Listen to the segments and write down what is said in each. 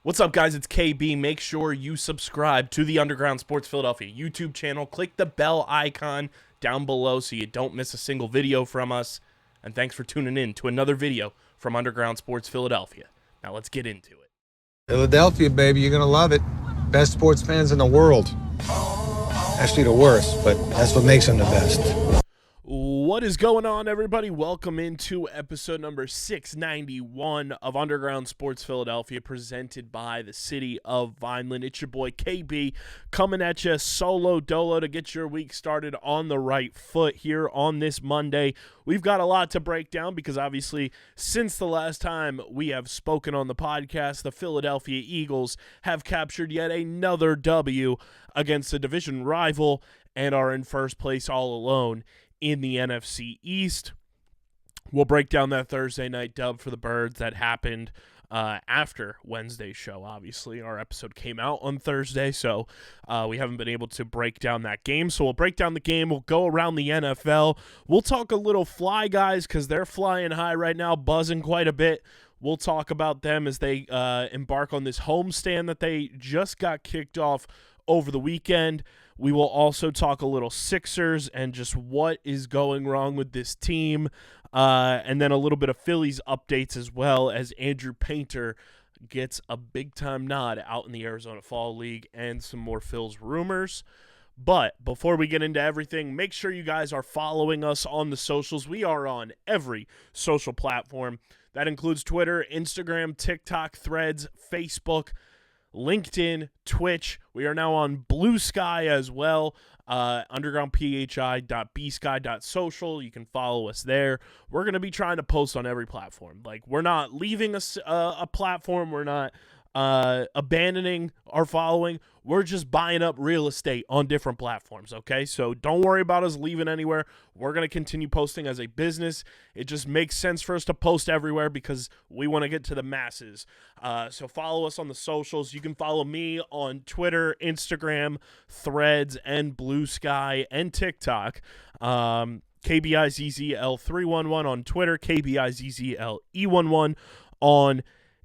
What's up, guys? It's KB. Make sure you subscribe to the Underground Sports Philadelphia YouTube channel. Click the bell icon down below so you don't miss a single video from us. And thanks for tuning in to another video from Underground Sports Philadelphia. Now let's get into it. Philadelphia, baby, you're going to love it. Best sports fans in the world. Actually, the worst, but that's what makes them the best. What is going on, everybody? Welcome into episode number 691 of Underground Sports Philadelphia, presented by the city of Vineland. It's your boy KB coming at you solo dolo to get your week started on the right foot here on this Monday. We've got a lot to break down because obviously since the last time we have spoken on the podcast, the Philadelphia Eagles have captured yet another W against a division rival and are in first place all alone in the NFC East. We'll break down that Thursday night dub for the Birds that happened after Wednesday's show. Obviously, our episode came out on Thursday, so we haven't been able to break down that game. So we'll break down the game. We'll go around the NFL. We'll talk a little Fly Guys because they're flying high right now, buzzing quite a bit. We'll talk about them as they embark on this homestand that they just got kicked off over the weekend. We will also talk a little Sixers and just what is going wrong with this team, and then a little bit of Phillies updates as well as Andrew Painter gets a big-time nod out in the Arizona Fall League and some more Phil's rumors. But before we get into everything, make sure you guys are following us on the socials. We are on every social platform. That includes Twitter, Instagram, TikTok, Threads, Facebook, LinkedIn, Twitch. We are now on Blue Sky as well, undergroundphi.bsky.social. You can follow us there. We're going to be trying to post on every platform. Like, we're not leaving a platform. We're not abandoning our following. We're just buying up real estate on different platforms, okay? So don't worry about us leaving anywhere. We're going to continue posting as a business. It just makes sense for us to post everywhere because we want to get to the masses. So follow us on the socials. You can follow me on Twitter, Instagram, Threads, and Blue Sky, and TikTok. KBIZZL311 on Twitter, KBIZZLE11 on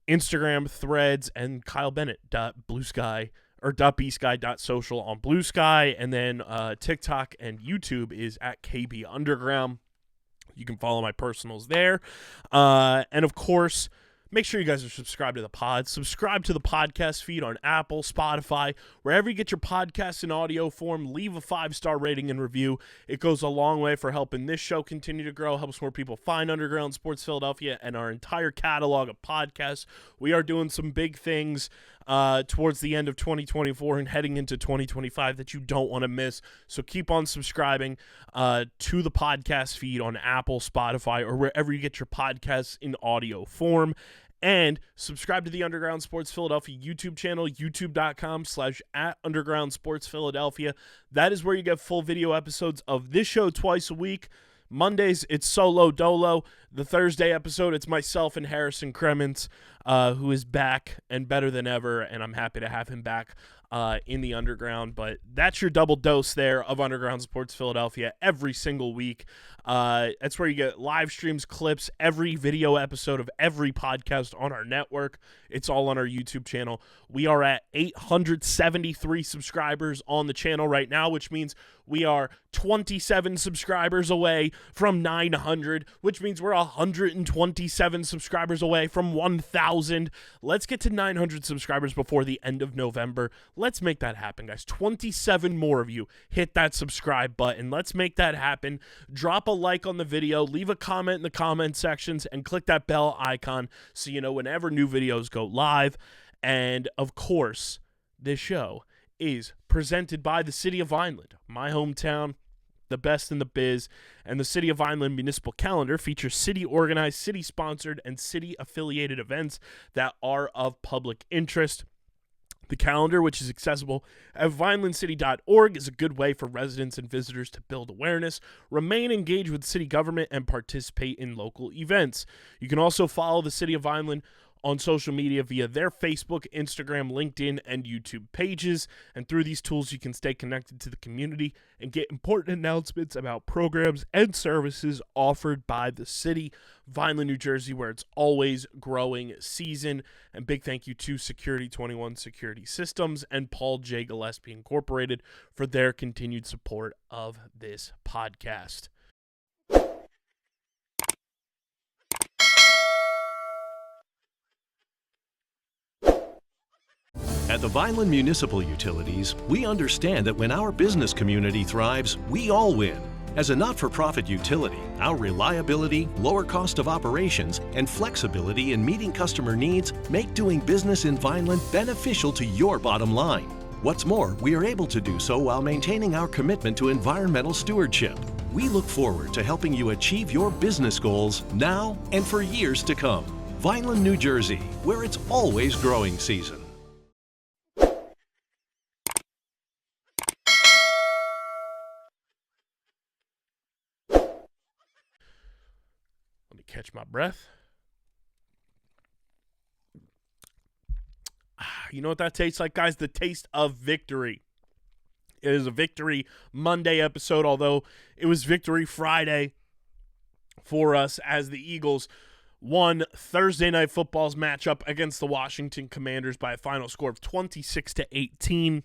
Instagram, Threads, and Kyle Bennett.bsky.social on Blue Sky, and then TikTok and YouTube is at KB Underground. You can follow my personals there, and of course, make sure you guys are subscribed to the pod. Subscribe to the podcast feed on Apple, Spotify, wherever you get your podcasts in audio form. Leave a 5-star rating and review. It goes a long way for helping this show continue to grow, helps more people find Underground Sports Philadelphia and our entire catalog of podcasts. We are doing some big things towards the end of 2024 and heading into 2025 that you don't want to miss. So keep on subscribing to the podcast feed on Apple, Spotify, or wherever you get your podcasts in audio form. And subscribe to the Underground Sports Philadelphia YouTube channel, youtube.com/@undergroundsportsphiladelphia. That is where you get full video episodes of this show twice a week. Mondays, it's solo dolo. The Thursday episode, it's myself and Harrison Kremens, who is back and better than ever, and I'm happy to have him back in the Underground. But that's your double dose there of Underground Sports Philadelphia every single week. That's where you get live streams, clips, every video episode of every podcast on our network. It's all on our YouTube channel. We are at 873 subscribers on the channel right now, which means we are 27 subscribers away from 900, which means we're 127 subscribers away from 1,000. Let's get to 900 subscribers before the end of November. Let's make that happen, guys. 27 more of you hit that subscribe button. Let's make that happen. Drop a like on the video, leave a comment in the comment sections, and click that bell icon so you know whenever new videos go live. And, of course, this show is presented by the city of Vineland, my hometown, the best in the biz, and the City of Vineland Municipal Calendar features city-organized, city-sponsored, and city-affiliated events that are of public interest. The calendar, which is accessible at vinelandcity.org, is a good way for residents and visitors to build awareness, remain engaged with city government, and participate in local events. You can also follow the City of Vineland on social media via their Facebook, Instagram, LinkedIn, and YouTube pages. And through these tools, you can stay connected to the community and get important announcements about programs and services offered by the city, Vineland, New Jersey, where it's always growing season. And big thank you to Security 21 Security Systems and Paul J. Gillespie Incorporated for their continued support of this podcast. At the Vineland Municipal Utilities, we understand that when our business community thrives, we all win. As a not-for-profit utility, our reliability, lower cost of operations, and flexibility in meeting customer needs make doing business in Vineland beneficial to your bottom line. What's more, we are able to do so while maintaining our commitment to environmental stewardship. We look forward to helping you achieve your business goals now and for years to come. Vineland, New Jersey, where it's always growing season. Let me catch my breath. You know what that tastes like, guys? The taste of victory. It is a Victory Monday episode, although it was Victory Friday for us as the Eagles won Thursday Night Football's matchup against the Washington Commanders by a final score of 26-18.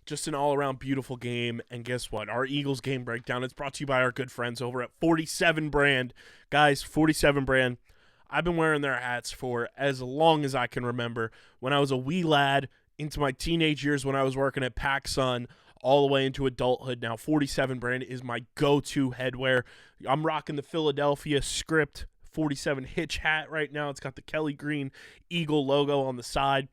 Just an all-around beautiful game. And guess what? Our Eagles game breakdown is brought to you by our good friends over at 47 Brand. Guys, 47 Brand, I've been wearing their hats for as long as I can remember. When I was a wee lad, into my teenage years when I was working at PacSun, all the way into adulthood. Now, 47 Brand is my go-to headwear. I'm rocking the Philadelphia Script 47 Hitch hat right now. It's got the Kelly Green Eagle logo on the side.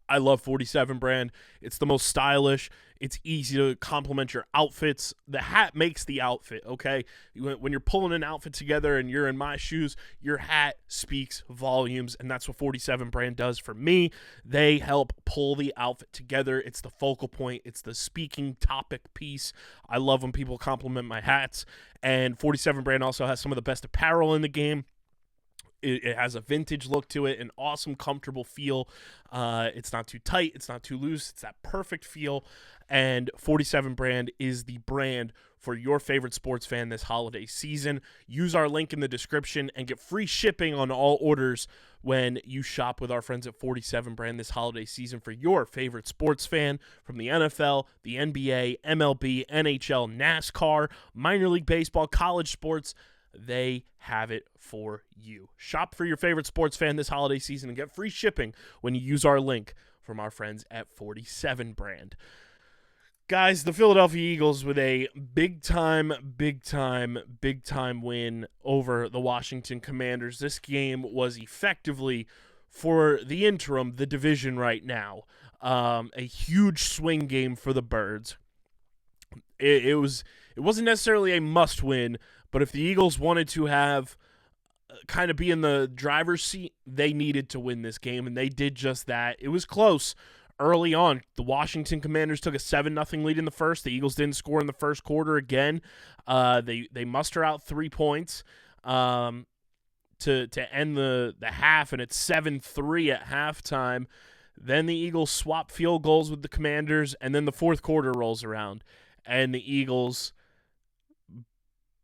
I love 47 Brand. It's the most stylish. It's easy to complement your outfits. The hat makes the outfit, okay? When you're pulling an outfit together and you're in my shoes, your hat speaks volumes, and that's what 47 Brand does for me. They help pull the outfit together. It's the focal point. It's the speaking topic piece. I love when people compliment my hats, and 47 Brand also has some of the best apparel in the game. It has a vintage look to it, an awesome, comfortable feel. It's not too tight. It's not too loose. It's that perfect feel. And 47 Brand is the brand for your favorite sports fan this holiday season. Use our link in the description and get free shipping on all orders when you shop with our friends at 47 Brand this holiday season for your favorite sports fan from the NFL, the NBA, MLB, NHL, NASCAR, minor league baseball, college sports. They have it for you. Shop for your favorite sports fan this holiday season and get free shipping when you use our link from our friends at 47 Brand. Guys, the Philadelphia Eagles with a big time win over the Washington Commanders. This game was effectively, for the interim, the division right now. A huge swing game for the Birds. It wasn't necessarily a must win, but if the Eagles wanted to have kind of be in the driver's seat, they needed to win this game, and they did just that. It was close early on. The Washington Commanders took a 7-0 lead in the first. The Eagles didn't score in the first quarter again. They muster out 3 points to end the half, and it's 7-3 at halftime. Then the Eagles swap field goals with the Commanders, and then the fourth quarter rolls around, and the Eagles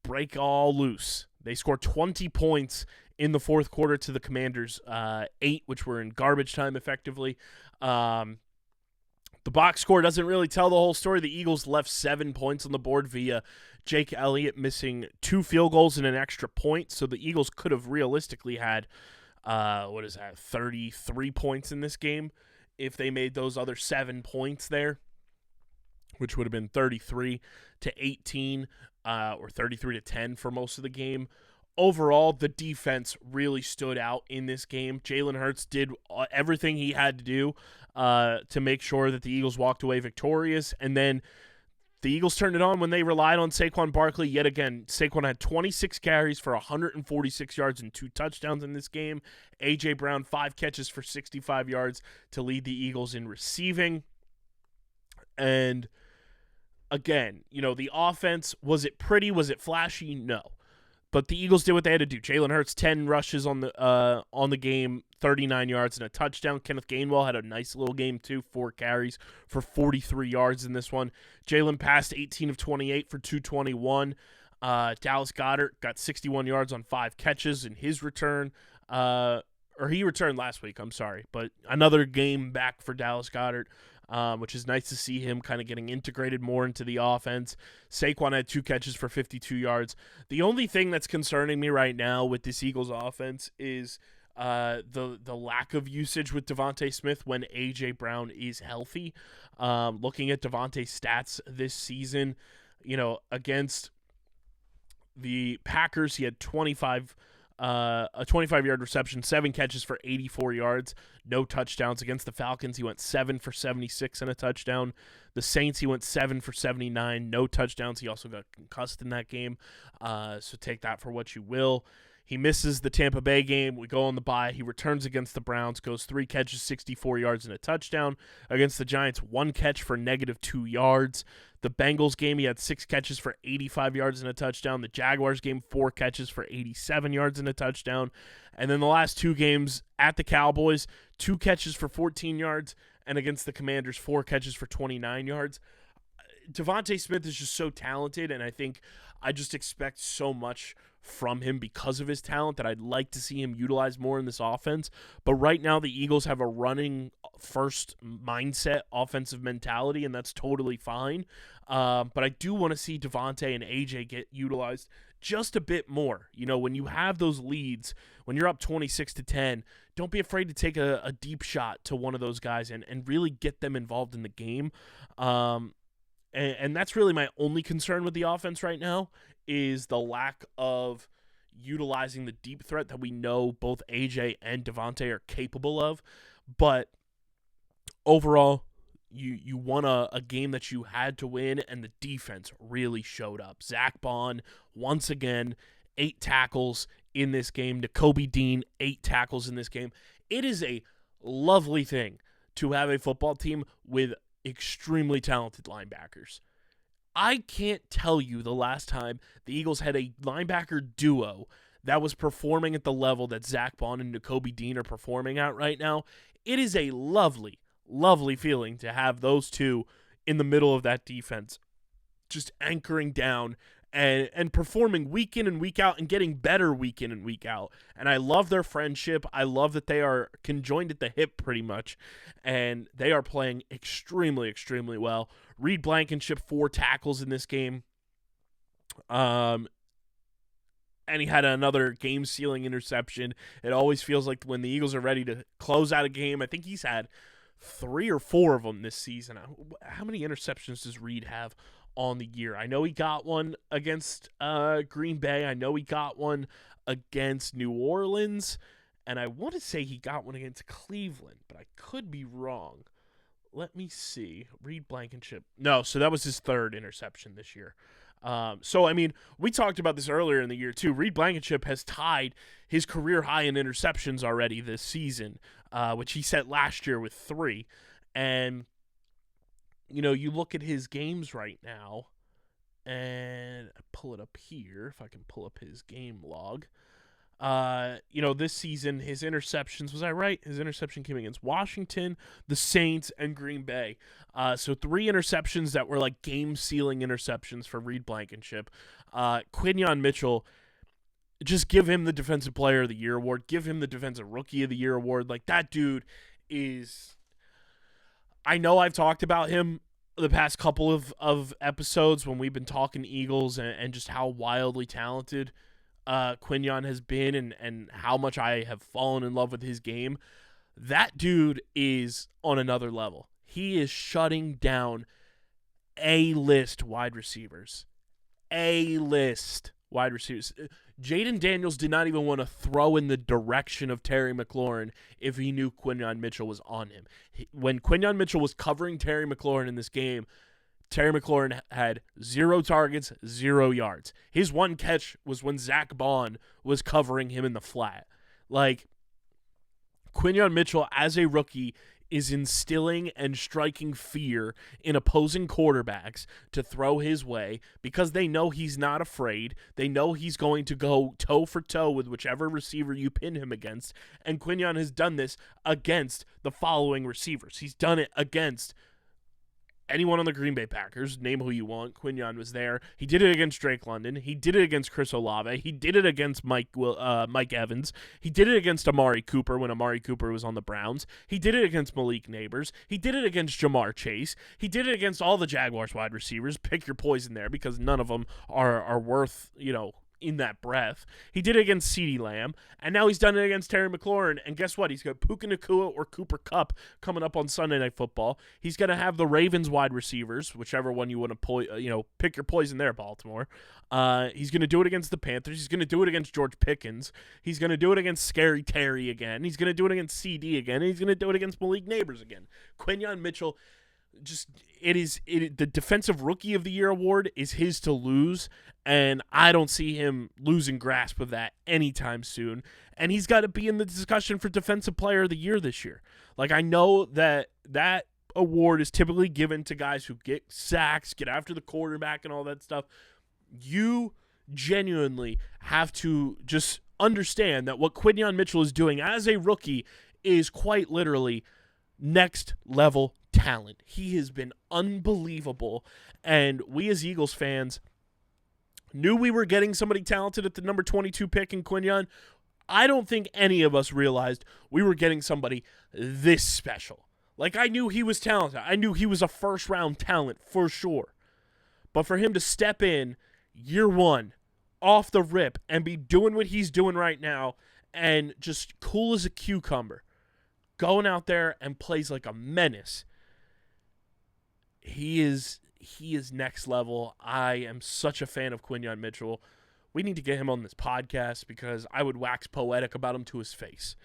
break all loose. They score 20 points in the fourth quarter to the Commanders' 8, which were in garbage time effectively. The box score doesn't really tell the whole story. The Eagles left 7 points on the board via Jake Elliott missing 2 field goals and an extra point. So the Eagles could have realistically had, 33 points in this game if they made those other 7 points there, which would have been 33-18 or 33-10 for most of the game. Overall, the defense really stood out in this game. Jalen Hurts did everything he had to do to make sure that the Eagles walked away victorious. And then the Eagles turned it on when they relied on Saquon Barkley. Yet again, Saquon had 26 carries for 146 yards and 2 touchdowns in this game. A.J. Brown, 5 catches for 65 yards to lead the Eagles in receiving. And again, the offense, was it pretty? Was it flashy? No. But the Eagles did what they had to do. Jalen Hurts, 10 rushes on the game, 39 yards and a touchdown. Kenneth Gainwell had a nice little game too, 4 carries for 43 yards in this one. Jalen passed 18 of 28 for 221. Dallas Goedert got 61 yards on 5 catches in his return. Or he returned last week, I'm sorry. But another game back for Dallas Goedert. Which is nice to see him kind of getting integrated more into the offense. Saquon had 2 catches for 52 yards. The only thing that's concerning me right now with this Eagles offense is the lack of usage with Devontae Smith when A.J. Brown is healthy. Looking at Devontae's stats this season, against the Packers, he had a 25-yard reception, 7 catches for 84 yards, no touchdowns. Against the Falcons, he went 7 for 76 and a touchdown. The Saints, he went 7 for 79, no touchdowns. He also got concussed in that game, so take that for what you will. He misses the Tampa Bay game. We go on the bye. He returns against the Browns, goes 3 catches, 64 yards, and a touchdown. Against the Giants, 1 catch for -2 yards. The Bengals game, he had 6 catches for 85 yards and a touchdown. The Jaguars game, 4 catches for 87 yards and a touchdown. And then the last 2 games at the Cowboys, 2 catches for 14 yards, and against the Commanders, 4 catches for 29 yards. Devontae Smith is just so talented, and I think I just expect so much from him because of his talent that I'd like to see him utilized more in this offense. But right now the Eagles have a running first mindset, offensive mentality, and that's totally fine. But I do want to see Devontae and AJ get utilized just a bit more. When you have those leads, when you're up 26-10, don't be afraid to take a deep shot to one of those guys and really get them involved in the game. And that's really my only concern with the offense right now is the lack of utilizing the deep threat that we know both AJ and Devontae are capable of. But overall, you won a game that you had to win, and the defense really showed up. Zach Bond, once again, 8 tackles in this game. Nakobe Dean, 8 tackles in this game. It is a lovely thing to have a football team with extremely talented linebackers. I can't tell you the last time the Eagles had a linebacker duo that was performing at the level that Zach Bond and Nakobe Dean are performing at right now. It is a lovely, lovely feeling to have those two in the middle of that defense, just anchoring down and performing week in and week out and getting better week in and week out. And I love their friendship. I love that they are conjoined at the hip pretty much, and they are playing extremely, extremely well. Reed Blankenship, 4 tackles in this game. And he had another game-sealing interception. It always feels like when the Eagles are ready to close out a game, I think he's had 3 or 4 of them this season. How many interceptions does Reed have on the year? I know he got one against Green Bay. I know he got one against New Orleans. And I want to say he got one against Cleveland, but I could be wrong. Let me see. Reed Blankenship. No, so that was his 3rd interception this year. We talked about this earlier in the year, too. Reed Blankenship has tied his career high in interceptions already this season, which he set last year with 3. And, you look at his games right now, and I pull it up here, if I can pull up his game log. This season, his interceptions, was I right? His interception came against Washington, the Saints, and Green Bay. So 3 interceptions that were like game-sealing interceptions for Reed Blankenship. Quinyon Mitchell, just give him the Defensive Player of the Year award. Give him the Defensive Rookie of the Year award. Like, that dude is... I know I've talked about him the past couple of episodes when we've been talking Eagles and just how wildly talented Quinyon has been and how much I have fallen in love with his game. That dude is on another level. He is shutting down A-list wide receivers. A-list wide receivers. Jaden Daniels did not even want to throw in the direction of Terry McLaurin if he knew Quinyon Mitchell was on him. When Quinyon Mitchell was covering Terry McLaurin in this game, Terry McLaurin had 0 targets, 0 yards. His 1 catch was when Zach Bond was covering him in the flat. Like, Quinyon Mitchell, as a rookie, is instilling and striking fear in opposing quarterbacks to throw his way because they know he's not afraid. They know he's going to go toe for toe with whichever receiver you pin him against. And Quinyon has done this against the following receivers. He's done it against anyone on the Green Bay Packers, name who you want. Quinyon was there. He did it against Drake London. He did it against Chris Olave. He did it against Mike Evans. He did it against Amari Cooper when Amari Cooper was on the Browns. He did it against Malik Neighbors. He did it against Jamar Chase. He did it against all the Jaguars wide receivers. Pick your poison there because none of them are worth, in that breath. He did it against CeeDee Lamb, and now he's done it against Terry McLaurin, and guess what? He's got Puka Nacua or Cooper Kupp coming up on Sunday Night Football. He's going to have the Ravens wide receivers, whichever one you want to pick your poison there, Baltimore. He's going to do it against the Panthers. He's going to do it against George Pickens. He's going to do it against Scary Terry again. He's going to do it against CD again, and he's going to do it against Malik Neighbors again. Quinyon Mitchell, the Defensive Rookie of the Year award is his to lose, and I don't see him losing grasp of that anytime soon. And he's got to be in the discussion for Defensive Player of the Year this year. Like, I know that award is typically given to guys who get sacks, get after the quarterback and all that stuff. You genuinely have to just understand that what Quinyon Mitchell is doing as a rookie is quite literally next level talent. He has been unbelievable, and we as Eagles fans knew we were getting somebody talented at the number 22 pick in Quinyon. I don't think any of us realized we were getting somebody this special. Like, I knew he was talented. I knew he was a first-round talent for sure. But for him to step in year one, off the rip, and be doing what he's doing right now, and just cool as a cucumber, going out there and plays like a menace, he is next level. I am such a fan of Quinyon Mitchell. We need to get him on this podcast because I would wax poetic about him to his face.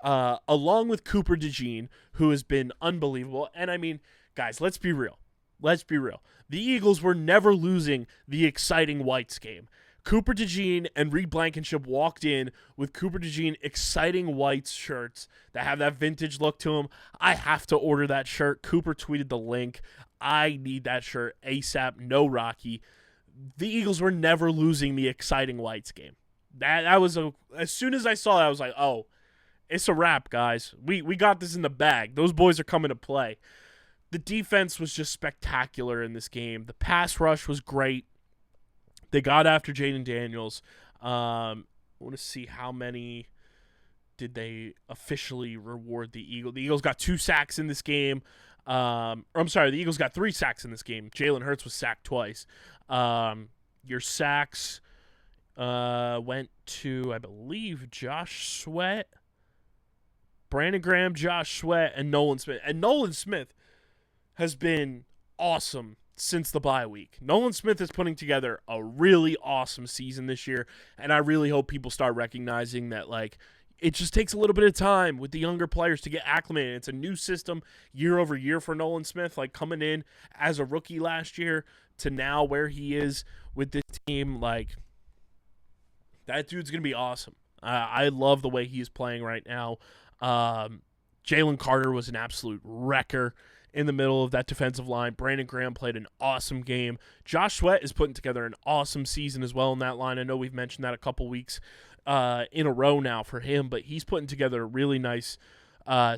Along with Cooper DeJean, who has been unbelievable. And I mean, guys, let's be real. The Eagles were never losing the exciting Whites game. Cooper DeJean and Reed Blankenship walked in with Cooper DeJean exciting Whites shirts that have that vintage look to them. I have to order that shirt. Cooper tweeted the link. I need that shirt ASAP. No Rocky. The Eagles were never losing the exciting Whites game. That was as soon as I saw that, I was like, oh, it's a wrap, guys. We got this in the bag. Those boys are coming to play. The defense was just spectacular in this game. The pass rush was great. They got after Jaden Daniels. I want to see how many did they officially reward the Eagles. The Eagles got 2 sacks in this game. The Eagles got 3 sacks in this game. Jalen Hurts was sacked twice. Your sacks went to, I believe, Josh Sweat, Brandon Graham, Josh Sweat, and Nolan Smith. And Nolan Smith has been awesome since the bye week. Nolan Smith is putting together a really awesome season this year, and I really hope people start recognizing that, like, it just takes a little bit of time with the younger players to get acclimated. It's a new system year over year for Nolan Smith, like coming in as a rookie last year to now where he is with this team. Like, that dude's going to be awesome. I love the way he is playing right now. Jalen Carter was an absolute wrecker in the middle of that defensive line. Brandon Graham played an awesome game. Josh Sweat is putting together an awesome season as well in that line. I know we've mentioned that a couple weeks in a row now for him, but he's putting together a really nice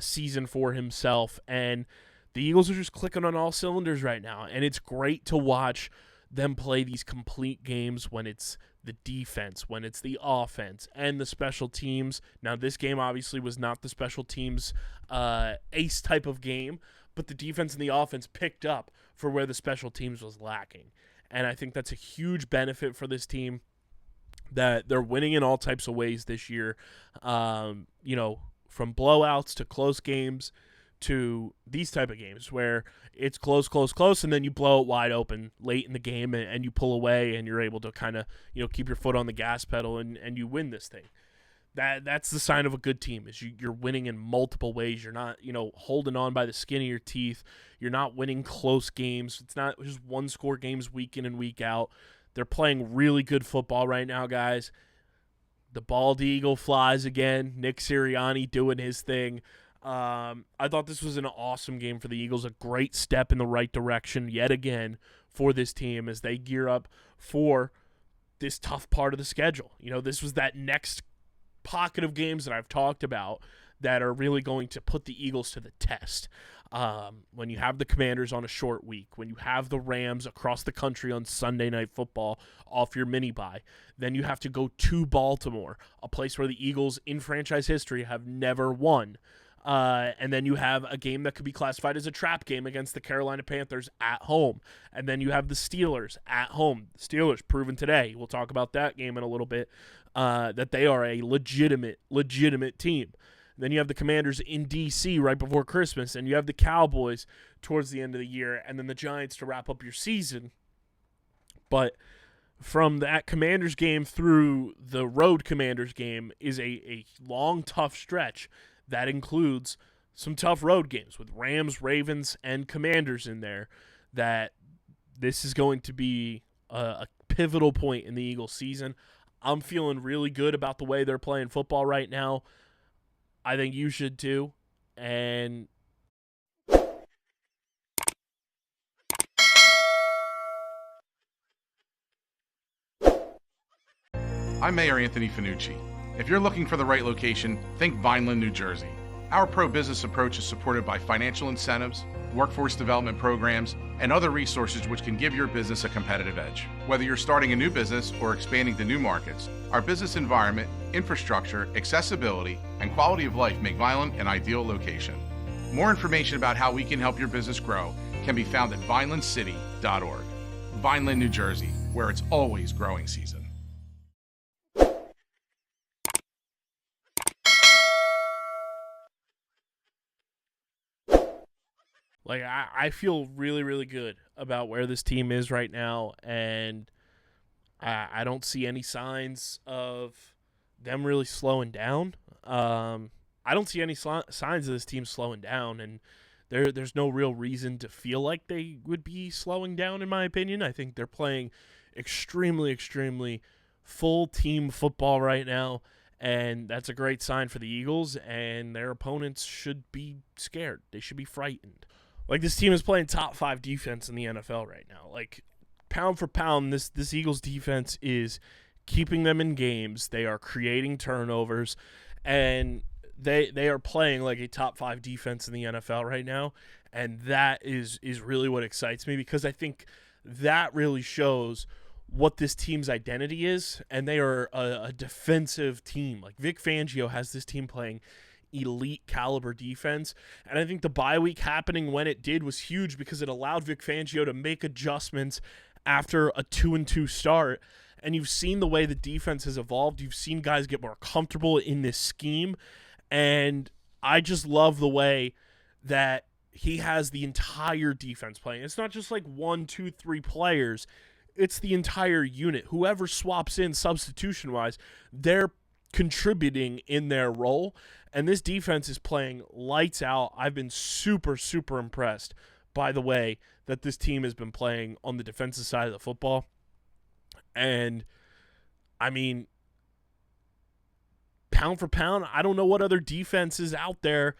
season for himself. And the Eagles are just clicking on all cylinders right now. And it's great to watch them play these complete games when it's the defense, when it's the offense, and the special teams. Now, this game obviously was not the special teams ace type of game, but the defense and the offense picked up for where the special teams was lacking. And I think that's a huge benefit for this team, that they're winning in all types of ways this year, from blowouts to close games to these type of games where it's close, and then you blow it wide open late in the game and you pull away and you're able to kind of, keep your foot on the gas pedal and you win this thing. That's the sign of a good team, is you're winning in multiple ways. You're not, holding on by the skin of your teeth. You're not winning close games. It's not just one-score games week in and week out. They're playing really good football right now, guys. The bald eagle flies again. Nick Sirianni doing his thing. I thought this was an awesome game for the Eagles, a great step in the right direction yet again for this team as they gear up for this tough part of the schedule. This was that next pocket of games that I've talked about that are really going to put the Eagles to the test. When you have the Commanders on a short week, when you have the Rams across the country on Sunday Night Football off your mini-bye, then you have to go to Baltimore, a place where the Eagles in franchise history have never won. And then you have a game that could be classified as a trap game against the Carolina Panthers at home. And then you have the Steelers at home. The Steelers proven today, we'll talk about that game in a little bit, that they are a legitimate team. Then you have the Commanders in D.C. right before Christmas, and you have the Cowboys towards the end of the year, and then the Giants to wrap up your season. But from that Commanders game through the road Commanders game is a long, tough stretch that includes some tough road games with Rams, Ravens, and Commanders in there. That this is going to be a pivotal point in the Eagles season. I'm feeling really good about the way they're playing football right now. I think you should too. And I'm Mayor Anthony Finucci. If you're looking for the right location, think Vineland, New Jersey. Our pro-business approach is supported by financial incentives, workforce development programs, and other resources which can give your business a competitive edge. Whether you're starting a new business or expanding to new markets, our business environment, infrastructure, accessibility, and quality of life make Vineland an ideal location. More information about how we can help your business grow can be found at vinelandcity.org. Vineland, New Jersey, where it's always growing season. Like, I feel really, really good about where this team is right now, and I don't see any signs of them really slowing down. I don't see any signs of this team slowing down, and there's no real reason to feel like they would be slowing down, in my opinion. I think they're playing extremely, extremely full team football right now, and that's a great sign for the Eagles, and their opponents should be scared. They should be frightened. Like, this team is playing top 5 defense in the NFL right now. Like, pound for pound, this Eagles defense is keeping them in games. They are creating turnovers, and they are playing like a top 5 defense in the NFL right now. And that is really what excites me, because I think that really shows what this team's identity is, and they are a defensive team. Like, Vic Fangio has this team playing elite caliber defense, and I think the bye week happening when it did was huge, because it allowed Vic Fangio to make adjustments after a 2-2 start. And you've seen the way the defense has evolved. You've seen guys get more comfortable in this scheme, and I just love the way that he has the entire defense playing. It's not just like 1, 2, 3 players. It's the entire unit. Whoever swaps in substitution-wise, they're contributing in their role, and this defense is playing lights out. I've been super, super impressed by the way that this team has been playing on the defensive side of the football. And, I mean, pound for pound, I don't know what other defenses out there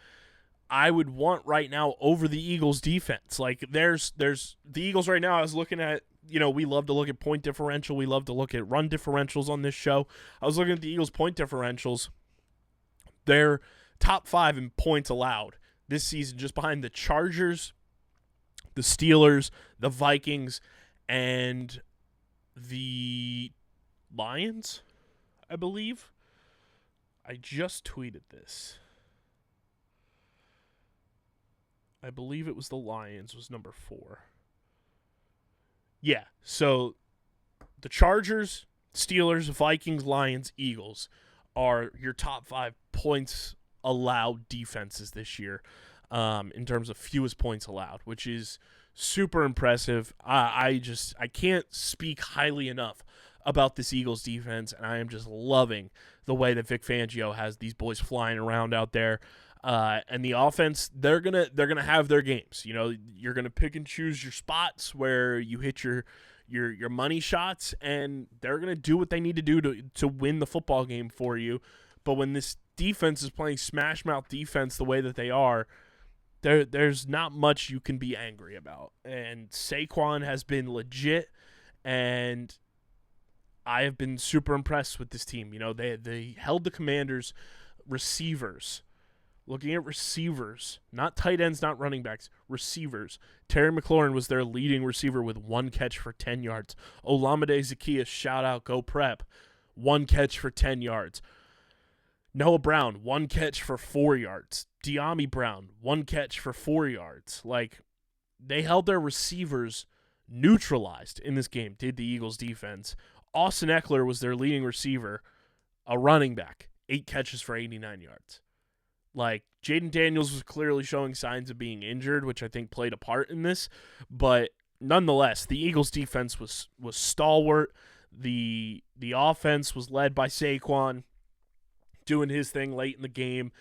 I would want right now over the Eagles defense. Like, there's the Eagles right now. I was looking at, we love to look at point differential. We love to look at run differentials on this show. I was looking at the Eagles point differentials. They're top 5 in points allowed this season, just behind the Chargers, the Steelers, the Vikings, and the Lions, I believe. I just tweeted this. I believe it was the Lions was number 4. Yeah, so the Chargers, Steelers, Vikings, Lions, Eagles are your top 5 points allowed defenses this year in terms of fewest points allowed, which is super impressive. I can't speak highly enough about this Eagles defense, and I am just loving the way that Vic Fangio has these boys flying around out there. And the offense, they're gonna have their games. You're gonna pick and choose your spots where you hit your money shots, and they're gonna do what they need to do to win the football game for you. But when this defense is playing smash mouth defense the way that they are, there's not much you can be angry about. And Saquon has been legit, and I have been super impressed with this team. You know, they held the Commanders receivers. Looking at receivers, not tight ends, not running backs, receivers. Terry McLaurin was their leading receiver with 1 catch for 10 yards. Olamide Zaccheaus, shout out, go prep, 1 catch for 10 yards. Noah Brown, 1 catch for 4 yards. De'Ami Brown, 1 catch for 4 yards. Like, they held their receivers neutralized in this game, did the Eagles defense. Austin Eckler was their leading receiver, a running back, 8 catches for 89 yards. Like, Jaden Daniels was clearly showing signs of being injured, which I think played a part in this. But nonetheless, the Eagles' defense was stalwart. The offense was led by Saquon doing his thing late in the game.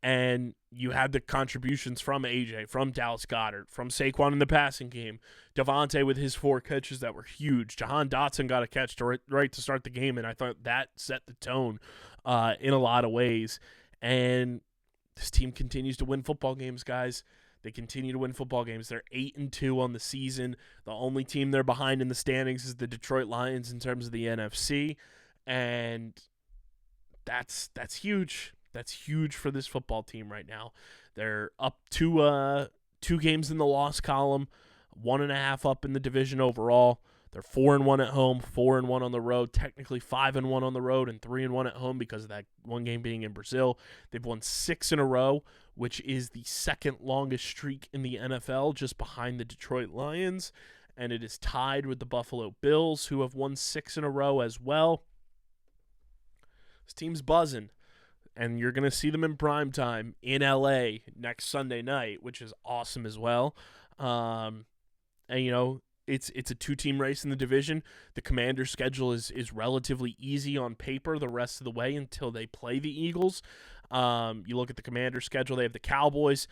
And you had the contributions from AJ, from Dallas Goedert, from Saquon in the passing game. Devontae with his 4 catches that were huge. Jahan Dotson got a catch right to start the game, and I thought that set the tone in a lot of ways. And this team continues to win football games, guys. They continue to win football games. They're 8-2 on the season. The only team they're behind in the standings is the Detroit Lions in terms of the NFC, and that's huge. That's huge for this football team right now. They're up to 2 games in the loss column, 1.5 up in the division overall. They're 4-1 at home, 4-1 on the road, technically 5-1 on the road and 3-1 at home because of that one game being in Brazil. They've won 6 in a row, which is the second longest streak in the NFL, just behind the Detroit Lions, and it is tied with the Buffalo Bills, who have won 6 in a row as well. This team's buzzing, and you're going to see them in primetime in LA next Sunday night, which is awesome as well. And, you know, It's a 2-team race in the division. The Commanders' schedule is relatively easy on paper the rest of the way until they play the Eagles. You look at the Commanders' schedule. They have the Cowboys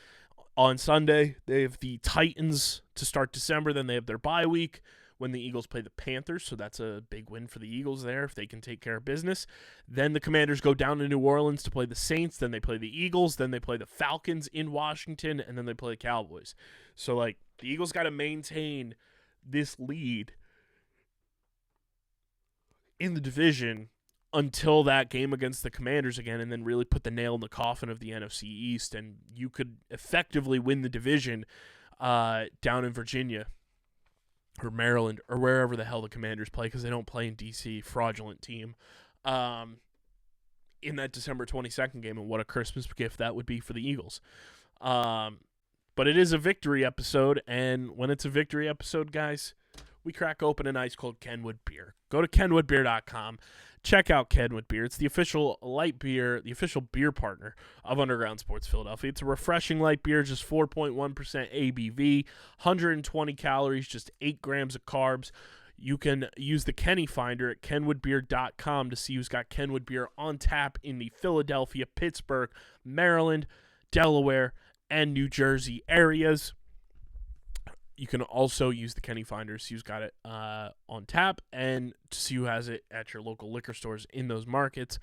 on Sunday. They have the Titans to start December. Then they have their bye week when the Eagles play the Panthers. So that's a big win for the Eagles there if they can take care of business. Then the Commanders go down to New Orleans to play the Saints. Then they play the Eagles. Then they play the Falcons in Washington. And then they play the Cowboys. So, like, the Eagles got to maintain this lead in the division until that game against the Commanders again, and then really put the nail in the coffin of the NFC East, and you could effectively win the division down in Virginia or Maryland or wherever the hell the Commanders play, because they don't play in D.C., fraudulent team, in that December 22nd game, and what a Christmas gift that would be for the Eagles. But it is a victory episode, and when it's a victory episode, guys, we crack open an ice cold Kenwood Beer. Go to kenwoodbeer.com. Check out Kenwood Beer. It's the official light beer, the official beer partner of Underground Sports Philadelphia. It's a refreshing light beer, just 4.1% ABV, 120 calories, just 8 grams of carbs. You can use the Kenny Finder at kenwoodbeer.com to see who's got Kenwood Beer on tap in the Philadelphia, Pittsburgh, Maryland, Delaware, and New Jersey areas. You can also use the Kenny Finder to see who's got it on tap and to see who has it at your local liquor stores in those markets.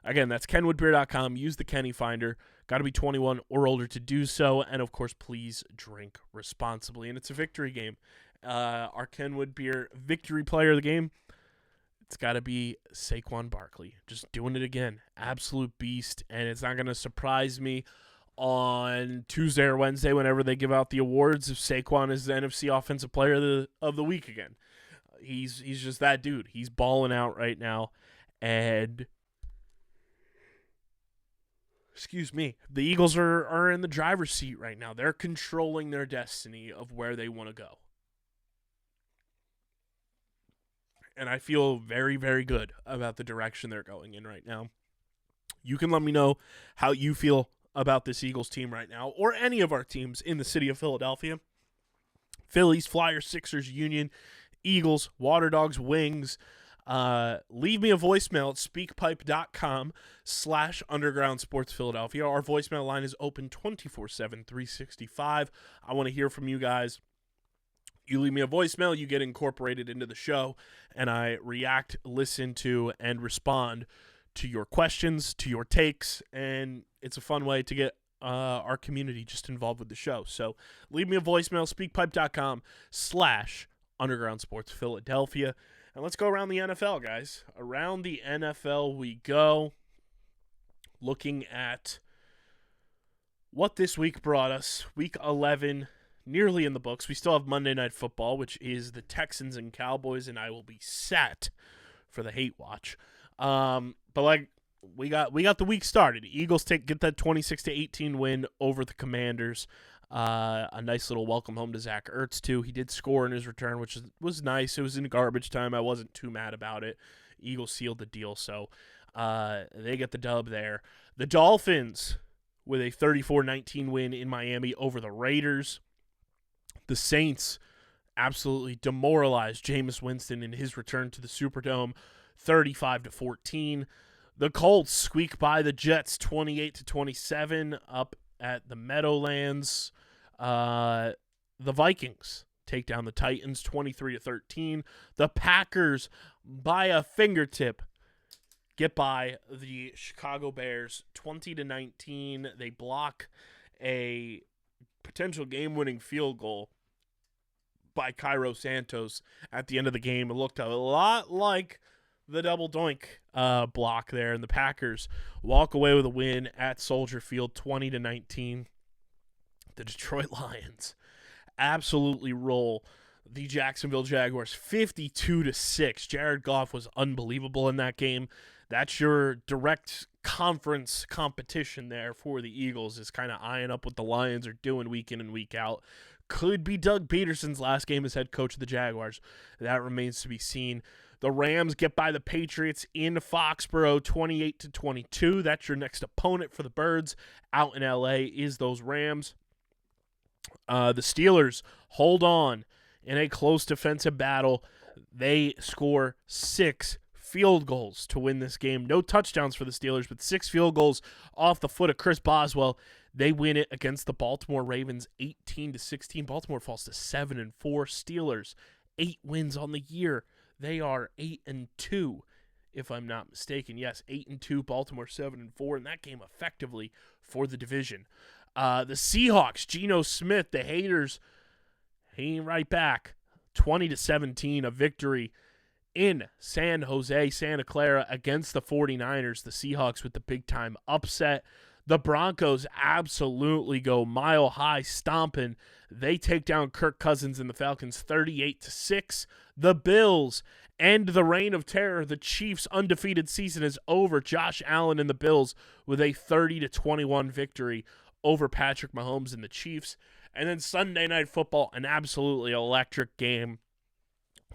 Again, that's kenwoodbeer.com. Use the Kenny Finder. Got to be 21 or older to do so. And, of course, please drink responsibly. And it's a victory game. Our Kenwood Beer victory player of the game, it's got to be Saquon Barkley. Just doing it again. Absolute beast. And it's not going to surprise me on Tuesday or Wednesday whenever they give out the awards if Saquon is the NFC Offensive Player of the Week again. He's just that dude. He's balling out right now. And the Eagles are in the driver's seat right now. They're controlling their destiny of where they want to go. And I feel very, very good about the direction they're going in right now. You can let me know how you feel about this Eagles team right now, or any of our teams in the city of Philadelphia. Phillies, Flyers, Sixers, Union, Eagles, Water Dogs, Wings. Leave me a voicemail at speakpipe.com/undergroundsportsphiladelphia. Our voicemail line is open 24/7, 365. I want to hear from you guys. You leave me a voicemail, you get incorporated into the show, and I react, listen to, and respond to your questions, to your takes, and it's a fun way to get our community just involved with the show. So leave me a voicemail, speakpipe.com/undergroundsportsphiladelphia. And let's go around the NFL, guys. Around the NFL we go, looking at what this week brought us. Week 11, nearly in the books. We still have Monday Night Football, which is the Texans and Cowboys, and I will be set for the hate watch. But like we got the week started. Eagles get that 26-18 win over the Commanders. A nice little welcome home to Zach Ertz too. He did score in his return, which was nice. It was in garbage time. I wasn't too mad about it. Eagles sealed the deal, so they get the dub there. The Dolphins with a 34-19 win in Miami over the Raiders. The Saints absolutely demoralized Jameis Winston in his return to the Superdome, 35-14. The Colts squeak by the Jets, 28-27 up at the Meadowlands. The Vikings take down the Titans, 23-13. The Packers, by a fingertip, get by the Chicago Bears, 20-19. They block a potential game-winning field goal by Cairo Santos at the end of the game. It looked a lot like the double doink block there, and the Packers walk away with a win at Soldier Field, 20-19. The Detroit Lions absolutely roll the Jacksonville Jaguars, 52-6. Jared Goff was unbelievable in that game. That's your direct conference competition there for the Eagles, is kind of eyeing up what the Lions are doing week in and week out. Could be Doug Peterson's last game as head coach of the Jaguars. That remains to be seen. The Rams get by the Patriots in Foxborough, 28-22. That's your next opponent for the Birds out in L.A. is those Rams. The Steelers hold on in a close defensive battle. They score 6 field goals to win this game. No touchdowns for the Steelers, but 6 field goals off the foot of Chris Boswell. They win it against the Baltimore Ravens, 18-16. Baltimore falls to 7-4. Steelers, 8 wins on the year. They are 8-2, if I'm not mistaken. Yes, 8-2. Baltimore 7-4, and that game effectively for the division. The Seahawks, Geno Smith, the haters, he ain't right back. 20-17, a victory in San Jose, Santa Clara against the 49ers. The Seahawks with the big-time upset. The Broncos absolutely go mile-high stomping. They take down Kirk Cousins and the Falcons 38-6. The Bills end the reign of terror. The Chiefs' undefeated season is over. Josh Allen and the Bills with a 30-21 victory over Patrick Mahomes and the Chiefs. And then Sunday Night Football, an absolutely electric game.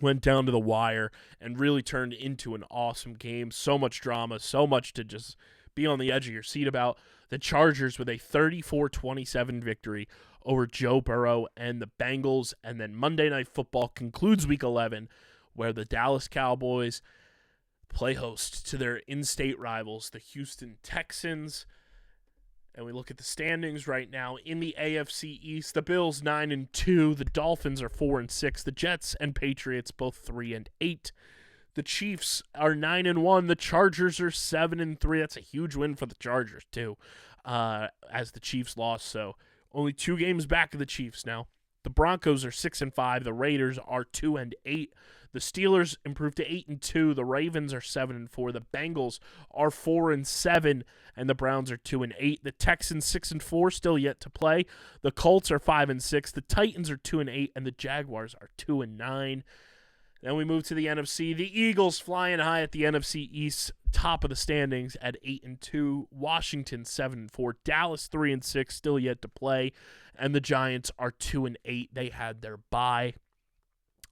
Went down to the wire and really turned into an awesome game. So much drama, so much to just be on the edge of your seat about. The Chargers with a 34-27 victory over Joe Burrow and the Bengals. And then Monday Night Football concludes Week 11, where the Dallas Cowboys play host to their in-state rivals, the Houston Texans. And we look at the standings right now in the AFC East. The Bills 9-2, the Dolphins are 4-6, the Jets and Patriots both 3-8. The Chiefs are 9-1. The Chargers are 7-3. That's a huge win for the Chargers too, as the Chiefs lost. So only 2 games back of the Chiefs now. The Broncos are 6-5. The Raiders are 2-8. The Steelers improved to 8-2. The Ravens are 7-4. The Bengals are 4-7, and the Browns are 2-8. The Texans 6-4, still yet to play. The Colts are 5-6. The Titans are 2-8, and the Jaguars are 2-9. Then we move to the NFC. The Eagles flying high at the NFC East, top of the standings at 8-2. Washington 7-4. Dallas 3-6, still yet to play. And the Giants are 2-8. They had their bye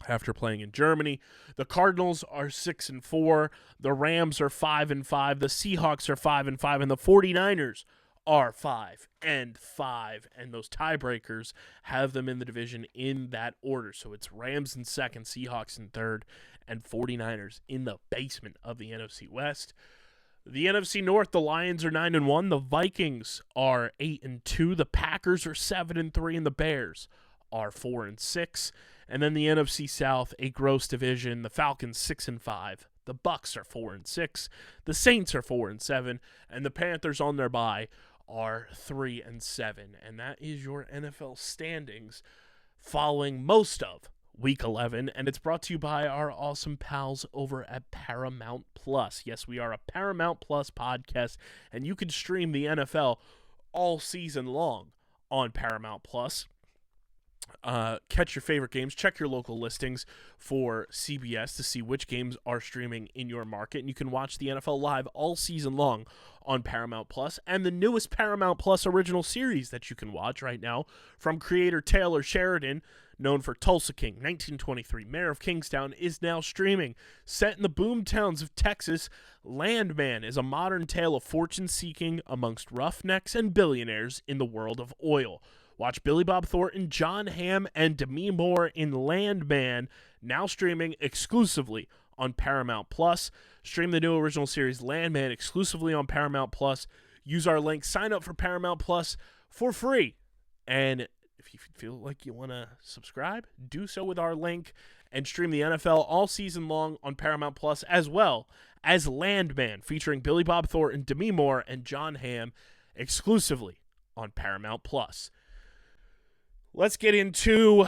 after playing in Germany. The Cardinals are 6-4. The Rams are 5-5. The Seahawks are 5-5. And the 49ers are 5-5. And those tiebreakers have them in the division in that order. So it's Rams in second, Seahawks in third, and 49ers in the basement of the NFC West. The NFC North, the Lions are 9-1. The Vikings are 8-2. The Packers are 7-3. And the Bears are 4-6. And then the NFC South, a gross division. The Falcons 6-5. The Bucks are 4-6. The Saints are 4-7. And the Panthers on their bye are 3-7. And that is your NFL standings following most of Week 11, and it's brought to you by our awesome pals over at Paramount Plus. Yes, we are a Paramount Plus podcast, and you can stream the NFL all season long on Paramount Plus. Catch your favorite games. Check your local listings for CBS to see which games are streaming in your market, and you can watch the NFL live all season long on Paramount Plus. And the newest Paramount Plus original series that you can watch right now from creator Taylor Sheridan, known for Tulsa King, 1923, Mayor of Kingstown, is now streaming. Set in the boom towns of Texas, Landman is a modern tale of fortune-seeking amongst roughnecks and billionaires in the world of oil. Watch Billy Bob Thornton, John Hamm, and Demi Moore in Landman, now streaming exclusively on Paramount Plus. Stream the new original series Landman exclusively on Paramount Plus. Use our link, sign up for Paramount Plus for free. And if you feel like you want to subscribe, do so with our link and stream the NFL all season long on Paramount Plus, as well as Landman, featuring Billy Bob Thornton, Demi Moore, and John Hamm exclusively on Paramount Plus. Let's get into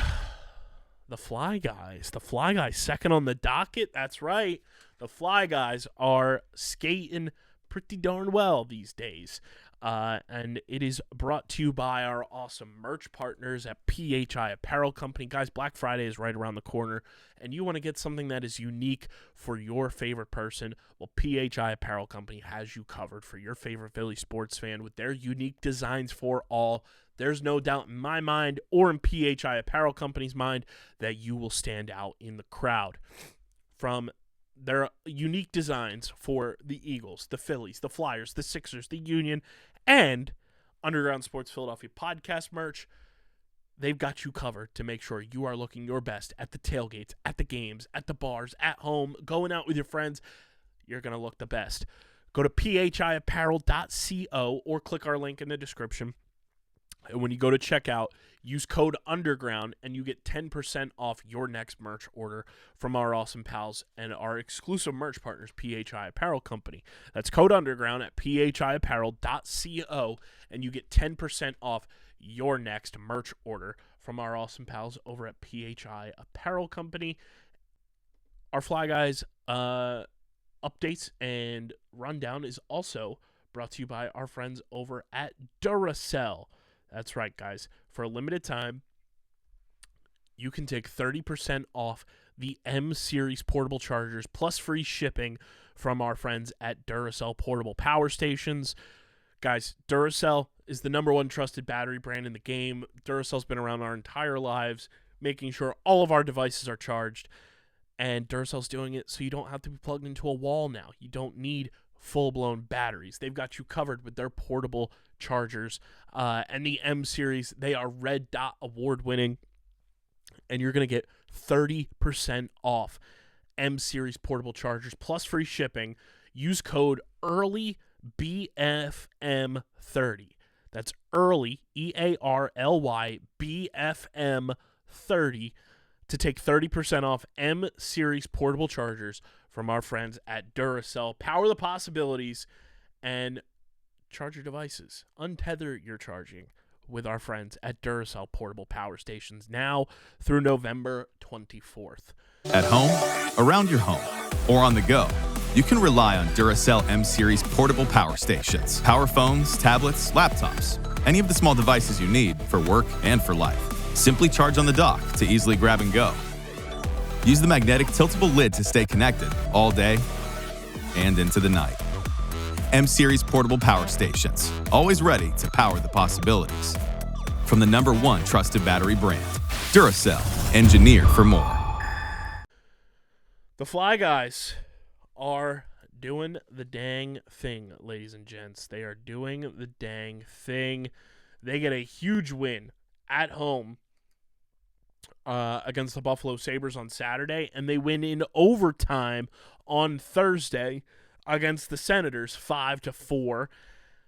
the Fly Guys. The Fly Guys second on the docket. That's right. The Fly Guys are skating pretty darn well these days. And it is brought to you by our awesome merch partners at PHI Apparel Company. Guys, Black Friday is right around the corner, and you want to get something that is unique for your favorite person. Well, PHI Apparel Company has you covered for your favorite Philly sports fan with their unique designs for all. There's no doubt in my mind or in PHI Apparel Company's mind that you will stand out in the crowd. From their unique designs for the Eagles, the Phillies, the Flyers, the Sixers, the Union, and Underground Sports Philadelphia podcast merch, they've got you covered to make sure you are looking your best at the tailgates, at the games, at the bars, at home, going out with your friends. You're going to look the best. Go to phiapparel.co or click our link in the description. And when you go to checkout, use code UNDERGROUND and you get 10% off your next merch order from our awesome pals and our exclusive merch partners, PHI Apparel Company. That's code UNDERGROUND at phiapparel.co and you get 10% off your next merch order from our awesome pals over at PHI Apparel Company. Our Fly Guys updates and rundown is also brought to you by our friends over at Duracell. That's right, guys. For a limited time, you can take 30% off the M-Series portable chargers plus free shipping from our friends at Duracell Portable Power Stations. Guys, Duracell is the number one trusted battery brand in the game. Duracell's been around our entire lives, making sure all of our devices are charged. And Duracell's doing it so you don't have to be plugged into a wall now. You don't need full-blown batteries. They've got you covered with their portable chargers. And the M-Series, they are Red Dot award-winning. And you're going to get 30% off M-Series portable chargers plus free shipping. Use code EARLYBFM30. That's early, EARLY, BFM30 to take 30% off M-Series portable chargers from our friends at Duracell. Power the possibilities and charge your devices. Untether your charging with our friends at Duracell Portable Power Stations now through November 24th. At home, around your home, or on the go, you can rely on Duracell M-Series portable power stations. Power phones, tablets, laptops, any of the small devices you need for work and for life. Simply charge on the dock to easily grab and go. Use the magnetic tiltable lid to stay connected all day and into the night. M-Series portable power stations, always ready to power the possibilities. From the #1 trusted battery brand, Duracell, engineered for more. The Fly Guys are doing the dang thing, ladies and gents. They are doing the dang thing. They get a huge win at home against the Buffalo Sabres on Saturday, and they win in overtime on Thursday against the Senators 5-4,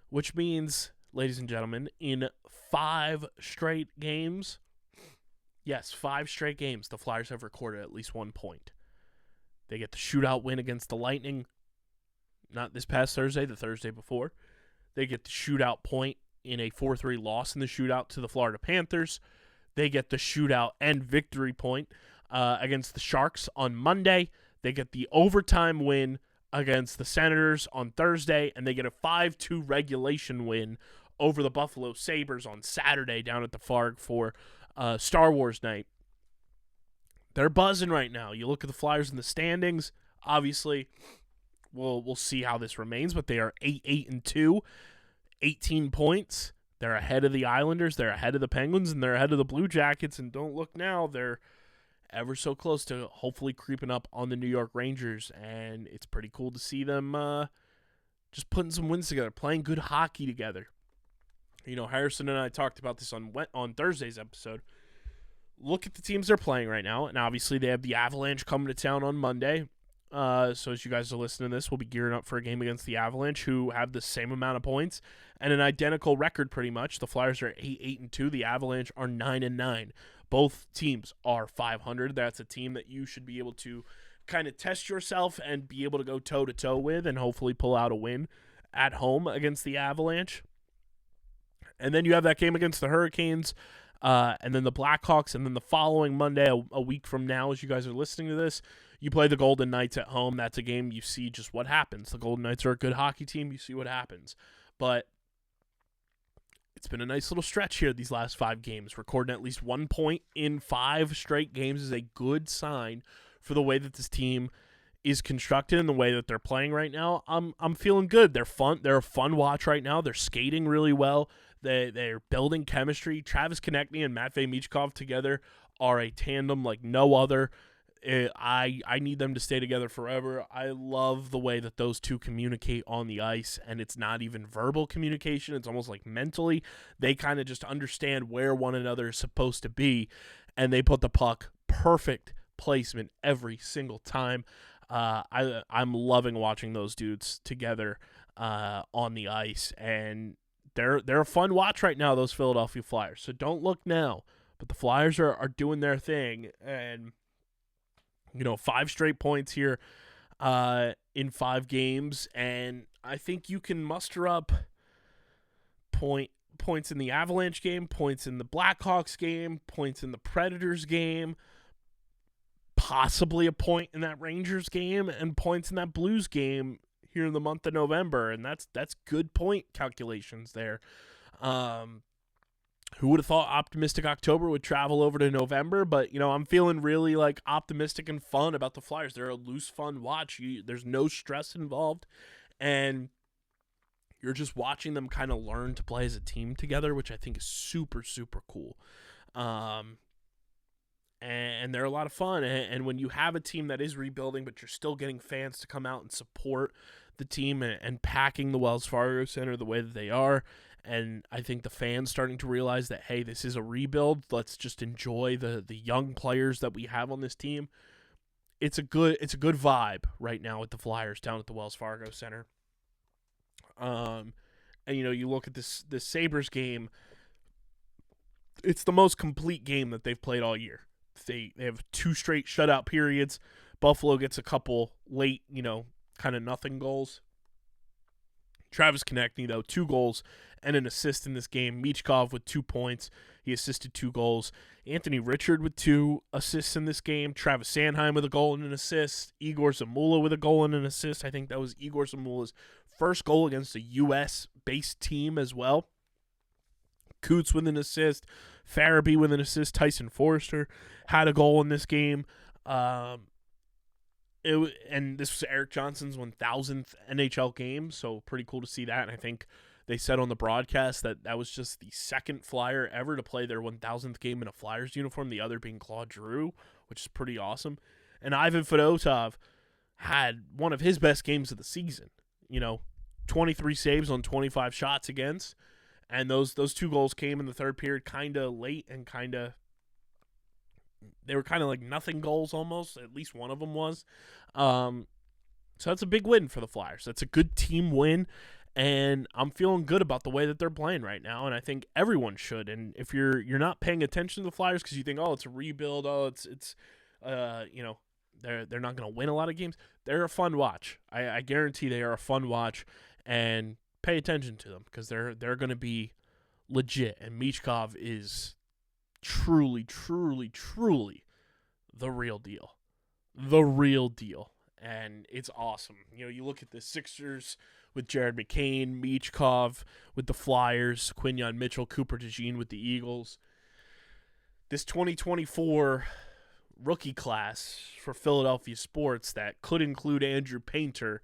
which means, ladies and gentlemen, in 5 straight games, yes, 5 straight games, the Flyers have recorded at least 1 point. They get the shootout win against the Lightning, not this past Thursday, the Thursday before. They get the shootout point in a 4-3 loss in the shootout to the Florida Panthers. They get the shootout and victory point against the Sharks on Monday. They get the overtime win against the Senators on Thursday, and they get a 5-2 regulation win over the Buffalo Sabres on Saturday down at the Farg for Star Wars night. They're buzzing right now. You look at the Flyers in the standings. Obviously, we'll see how this remains, but they are 8-2, 18 points. They're ahead of the Islanders, they're ahead of the Penguins, and they're ahead of the Blue Jackets. And don't look now, they're ever so close to hopefully creeping up on the New York Rangers. And it's pretty cool to see them just putting some wins together, playing good hockey together. You know, Harrison and I talked about this on Thursday's episode. Look at the teams they're playing right now, and obviously they have the Avalanche coming to town on Monday. So as you guys are listening to this, we'll be gearing up for a game against the Avalanche, who have the same amount of points and an identical record pretty much. The Flyers are 8-2. The Avalanche are 9-9. Both teams are 500. That's a team that you should be able to kind of test yourself and be able to go toe-to-toe with and hopefully pull out a win at home against the Avalanche. And then you have that game against the Hurricanes, and then the Blackhawks, and then the following Monday, a week from now, as you guys are listening to this, you play the Golden Knights at home. That's a game you see just what happens. The Golden Knights are a good hockey team. You see what happens. But it's been a nice little stretch here these last 5 games. Recording at least 1 point in 5 straight games is a good sign for the way that this team is constructed and the way that they're playing right now. I'm feeling good. They're fun. They're a fun watch right now. They're skating really well. They're building chemistry. Travis Konechny and Matvei Michkov together are a tandem like no other. I need them to stay together forever. I love the way that those two communicate on the ice, and it's not even verbal communication. It's almost like mentally. They kind of just understand where one another is supposed to be, and they put the puck perfect placement every single time. I'm loving watching those dudes together on the ice, and they're a fun watch right now, those Philadelphia Flyers. So don't look now, but the Flyers are doing their thing, and 5 straight points here in 5 games, and I think you can muster up points in the Avalanche game, points in the Blackhawks game, points in the Predators game, possibly a point in that Rangers game, and points in that Blues game here in the month of November, and that's good point calculations there. Who would have thought optimistic October would travel over to November? But, I'm feeling really, optimistic and fun about the Flyers. They're a loose, fun watch. There's no stress involved, and you're just watching them kind of learn to play as a team together, which I think is super, super cool. And they're a lot of fun. And when you have a team that is rebuilding, but you're still getting fans to come out and support the team and packing the Wells Fargo Center the way that they are, and I think the fans starting to realize that, hey, this is a rebuild. Let's just enjoy the young players that we have on this team. It's a good vibe right now with the Flyers down at the Wells Fargo Center. And you look at this Sabres game. It's the most complete game that they've played all year. They have 2 straight shutout periods. Buffalo gets a couple late, kind of nothing goals. Travis Konechny, though, 2 goals and an assist in this game. Michkov with 2 points. He assisted 2 goals. Anthony Richard with 2 assists in this game. Travis Sanheim with a goal and an assist. Igor Zamula with a goal and an assist. I think that was Igor Zamula's first goal against a U.S.-based team as well. Coots with an assist. Farabee with an assist. Tyson Forrester had a goal in this game. And this was Eric Johnson's 1,000th NHL game, so pretty cool to see that. And I think they said on the broadcast that was just the second Flyer ever to play their 1,000th game in a Flyers uniform, the other being Claude Giroux, which is pretty awesome. And Ivan Fedotov had one of his best games of the season. 23 saves on 25 shots against, and those 2 goals came in the third period kind of late and they were kind of like nothing goals almost. At least one of them was. So that's a big win for the Flyers. That's a good team win, and I'm feeling good about the way that they're playing right now, and I think everyone should. And if you're not paying attention to the Flyers because you think, oh, it's a rebuild, oh, it's They're not going to win a lot of games. They're a fun watch. I guarantee they are a fun watch, and pay attention to them because they're going to be legit. And Michkov is truly, truly, truly the real deal. The real deal. And it's awesome. You know, you look at the Sixers with Jared McCain, Michkov with the Flyers, Quinyon Mitchell, Cooper DeJean with the Eagles. This 2024 rookie class for Philadelphia sports that could include Andrew Painter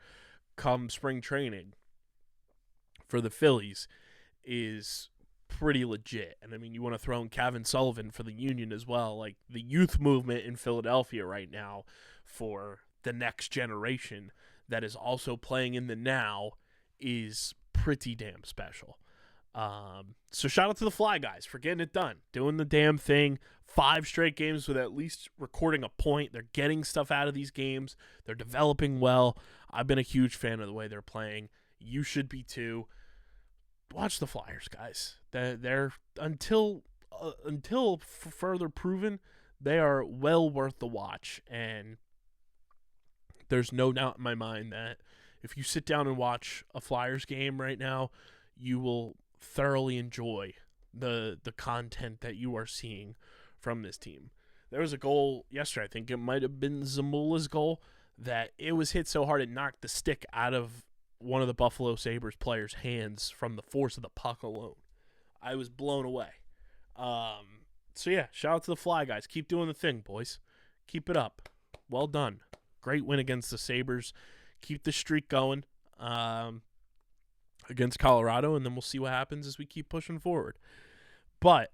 come spring training for the Phillies is pretty legit. And I mean, you want to throw in Kevin Sullivan for the Union as well. Like, the youth movement in Philadelphia right now for the next generation that is also playing in the now is pretty damn special. So shout out to the Fly guys for getting it done, doing the damn thing. 5 straight games with at least recording a point. They're getting stuff out of these games. They're developing well. I've been a huge fan of the way they're playing. You should be too. Watch the Flyers, guys. They're until further proven, they are well worth the watch. And there's no doubt in my mind that if you sit down and watch a Flyers game right now, you will thoroughly enjoy the content that you are seeing from this team. There was a goal yesterday, I think it might have been Zamula's goal, that it was hit so hard it knocked the stick out of one of the Buffalo Sabres players' hands from the force of the puck alone. I was blown away. So yeah, shout out to the Fly guys. Keep doing the thing, boys. Keep it up. Well done. Great win against the Sabres. Keep the streak going against Colorado, and then we'll see what happens as we keep pushing forward. But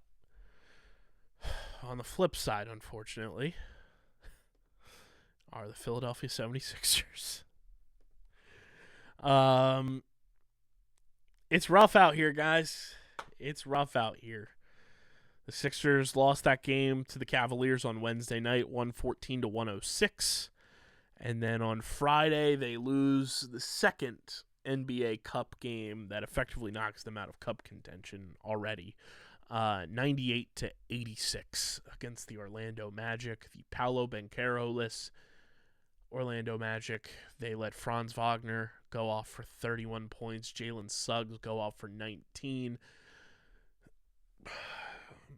on the flip side, unfortunately, are the Philadelphia 76ers. It's rough out here, guys. It's rough out here. The Sixers lost that game to the Cavaliers on Wednesday night, 114-106. And then on Friday, they lose the second NBA Cup game that effectively knocks them out of Cup contention already, 98-86 against the Orlando Magic. The Paolo Banchero-less Orlando Magic. They let Franz Wagner go off for 31 points. Jalen Suggs go off for 19.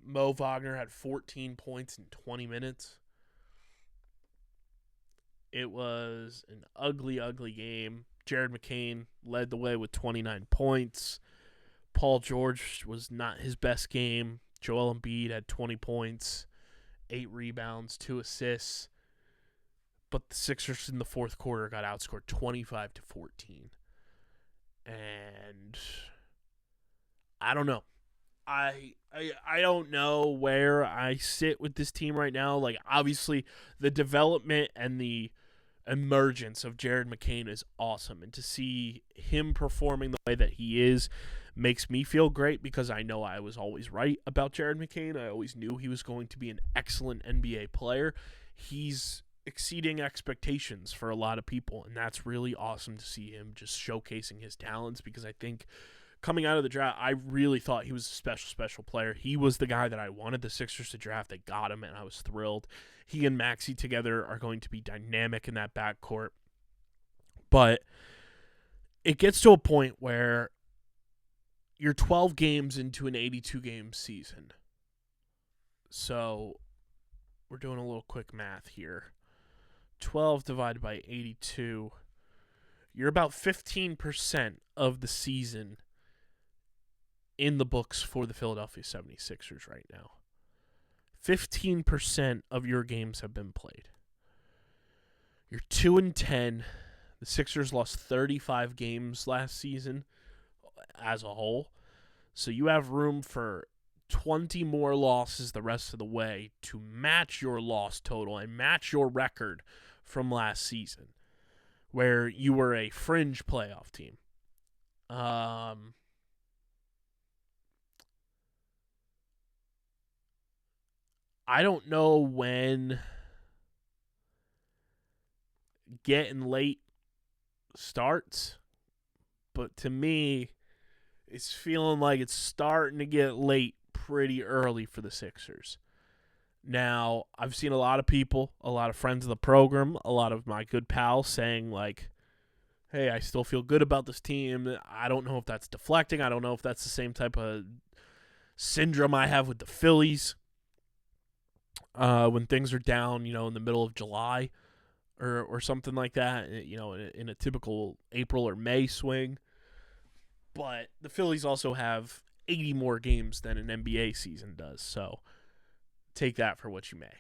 Mo Wagner had 14 points in 20 minutes. It was an ugly, ugly game. Jared McCain led the way with 29 points. Paul George was not his best game. Joel Embiid had 20 points, 8 rebounds, 2 assists. But the Sixers in the fourth quarter got outscored 25-14. And I don't know. I don't know where I sit with this team right now. Like, obviously, the development and the emergence of Jared McCain is awesome. And to see him performing the way that he is makes me feel great because I know I was always right about Jared McCain. I always knew he was going to be an excellent NBA player. He's exceeding expectations for a lot of people, and that's really awesome to see him just showcasing his talents because I think coming out of the draft, I really thought he was a special, special player. He was the guy that I wanted the Sixers to draft. They got him, and I was thrilled. He and Maxey together are going to be dynamic in that backcourt. But it gets to a point where you're 12 games into an 82-game season. So we're doing a little quick math here. 12 divided by 82. You're about 15% of the season in the books for the Philadelphia 76ers right now. 15% of your games have been played. You're 2-10. The Sixers lost 35 games last season as a whole. So you have room for 20 more losses the rest of the way to match your loss total and match your record from last season, where you were a fringe playoff team. I don't know when getting late starts, but to me, it's feeling like it's starting to get late pretty early for the Sixers. Now, I've seen a lot of people, a lot of friends of the program, a lot of my good pals saying, like, hey, I still feel good about this team. I don't know if that's deflecting. I don't know if that's the same type of syndrome I have with the Phillies when things are down, in the middle of July or something like that, in a typical April or May swing. But the Phillies also have 80 more games than an NBA season does, so take that for what you may.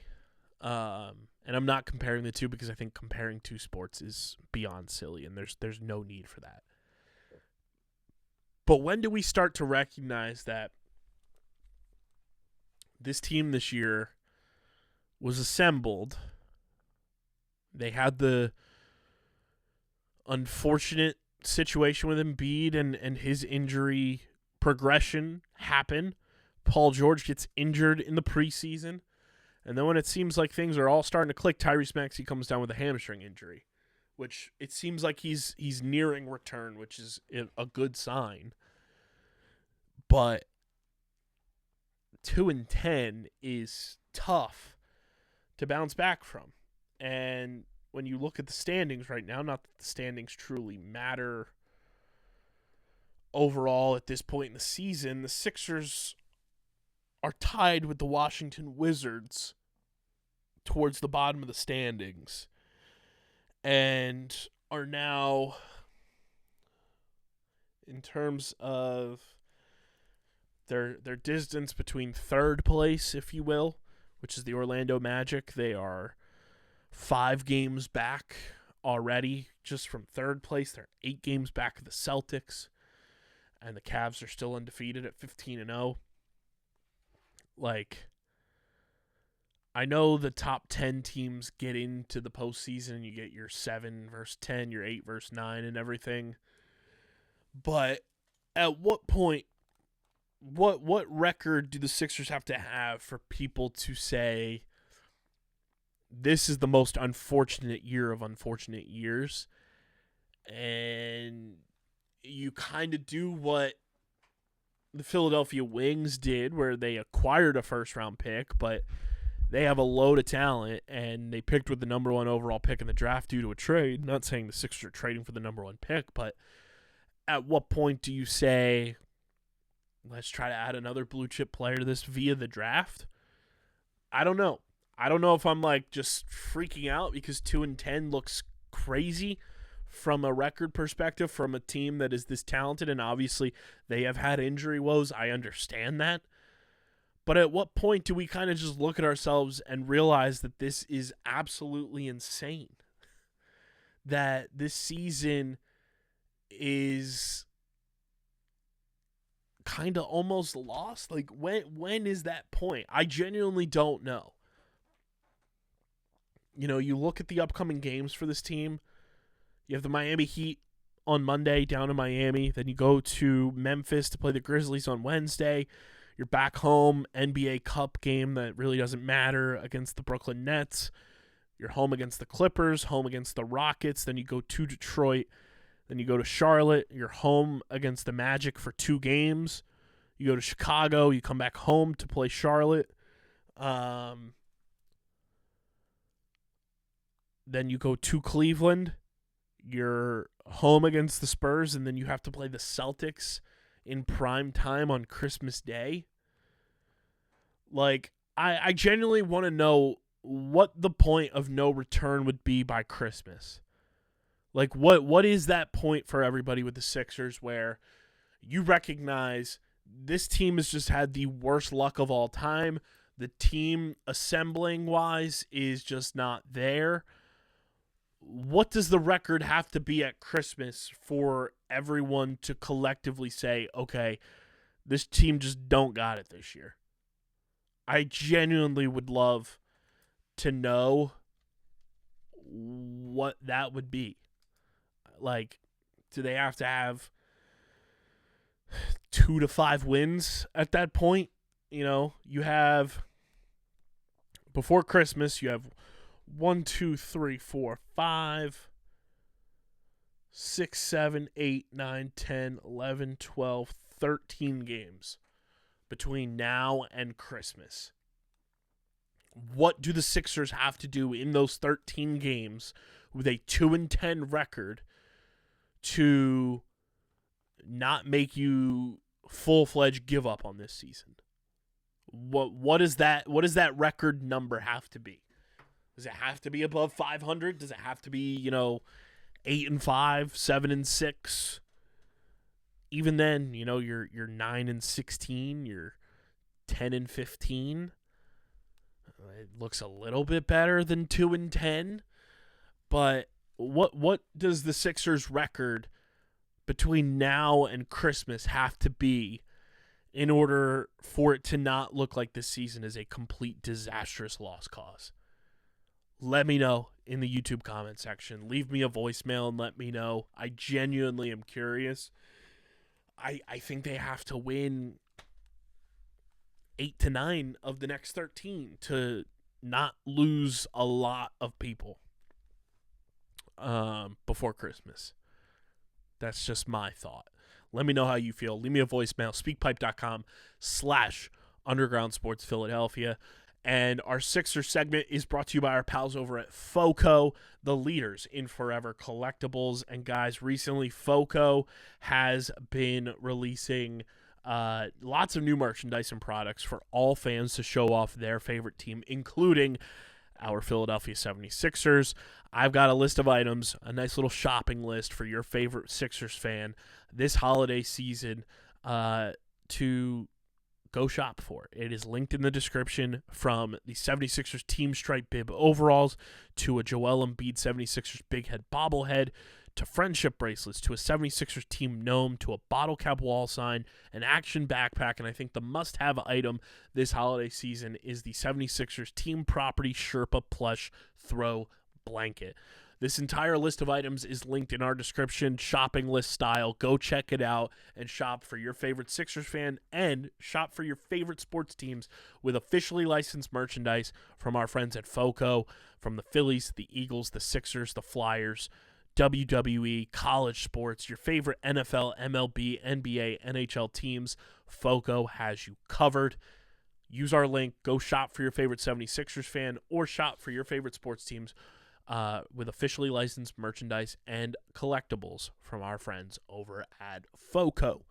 And I'm not comparing the two because I think comparing two sports is beyond silly, and there's no need for that. But when do we start to recognize that this team this year was assembled? They had the unfortunate situation with Embiid and his injury progression happen. Paul George gets injured in the preseason. And then when it seems like things are all starting to click, Tyrese Maxey comes down with a hamstring injury, which it seems like he's nearing return, which is a good sign. But 2-10 is tough to bounce back from. And when you look at the standings right now, not that the standings truly matter overall at this point in the season, the Sixers are tied with the Washington Wizards towards the bottom of the standings and are now, in terms of their distance between third place, if you will, which is the Orlando Magic, they are 5 games back already just from third place. They're 8 games back of the Celtics, and the Cavs are still undefeated at 15-0. Like, I know the top 10 teams get into the postseason. You get your 7 versus 10, your 8 versus 9 and everything. But at what point, what record do the Sixers have to have for people to say this is the most unfortunate year of unfortunate years? And you kind of do what the Philadelphia Wings did, where they acquired a first-round pick, but they have a load of talent, and they picked with the number 1 overall pick in the draft due to a trade. Not saying the Sixers are trading for the number 1 pick, but at what point do you say, let's try to add another blue-chip player to this via the draft? I don't know. I don't know if I'm, just freaking out because 2-10 looks crazy from a record perspective, from a team that is this talented, and obviously they have had injury woes. I understand that. But at what point do we kind of just look at ourselves and realize that this is absolutely insane? That this season is kind of almost lost? Like, when is that point? I genuinely don't know. You look at the upcoming games for this team. You have the Miami Heat on Monday down in Miami. Then you go to Memphis to play the Grizzlies on Wednesday. You're back home, NBA Cup game that really doesn't matter against the Brooklyn Nets. You're home against the Clippers, home against the Rockets. Then you go to Detroit. Then you go to Charlotte. You're home against the Magic for 2 games. You go to Chicago. You come back home to play Charlotte. Then you go to Cleveland. You're home against the Spurs, and then you have to play the Celtics in prime time on Christmas Day. Like, I genuinely want to know what the point of no return would be by Christmas. Like, what is that point for everybody with the Sixers where you recognize this team has just had the worst luck of all time? The team assembling-wise is just not there. What does the record have to be at Christmas for everyone to collectively say, okay, this team just don't got it this year? I genuinely would love to know what that would be. Like, do they have to have 2 to 5 wins at that point? You have, before Christmas, you have 1, 2, 3, 4, 5, 6, 7, 8, 9, 10, 11, 12, 13 games between now and Christmas. What do the Sixers have to do in those 13 games with a 2-10 record to not make you full-fledged give up on this season? What does that record number have to be? Does it have to be above 500? Does it have to be, 8-5, 7-6? Even then, you're 9-16, you're 10-15. It looks a little bit better than 2-10, but what does the Sixers record between now and Christmas have to be in order for it to not look like this season is a complete disastrous lost cause? Let me know in the YouTube comment section. Leave me a voicemail and let me know. I genuinely am curious. I think they have to win 8 to 9 of the next 13 to not lose a lot of people before Christmas. That's just my thought. Let me know how you feel. Leave me a voicemail, speakpipe.com/undergroundsportsphiladelphia. And our Sixer segment is brought to you by our pals over at FOCO, the leaders in forever collectibles. And guys, recently FOCO has been releasing lots of new merchandise and products for all fans to show off their favorite team, including our Philadelphia 76ers. I've got a list of items, a nice little shopping list for your favorite Sixers fan this holiday season to go shop for. It is linked in the description, from the 76ers team stripe bib overalls to a Joel Embiid 76ers big head bobblehead to friendship bracelets to a 76ers team gnome to a bottle cap wall sign, an action backpack, and I think the must-have item this holiday season is the 76ers team property Sherpa plush throw blanket. This entire list of items is linked in our description, shopping list style. Go check it out and shop for your favorite Sixers fan and shop for your favorite sports teams with officially licensed merchandise from our friends at FOCO, from the Phillies, the Eagles, the Sixers, the Flyers, WWE, college sports, your favorite NFL, MLB, NBA, NHL teams. FOCO has you covered. Use our link. Go shop for your favorite 76ers fan or shop for your favorite sports teams with officially licensed merchandise and collectibles from our friends over at FOCO.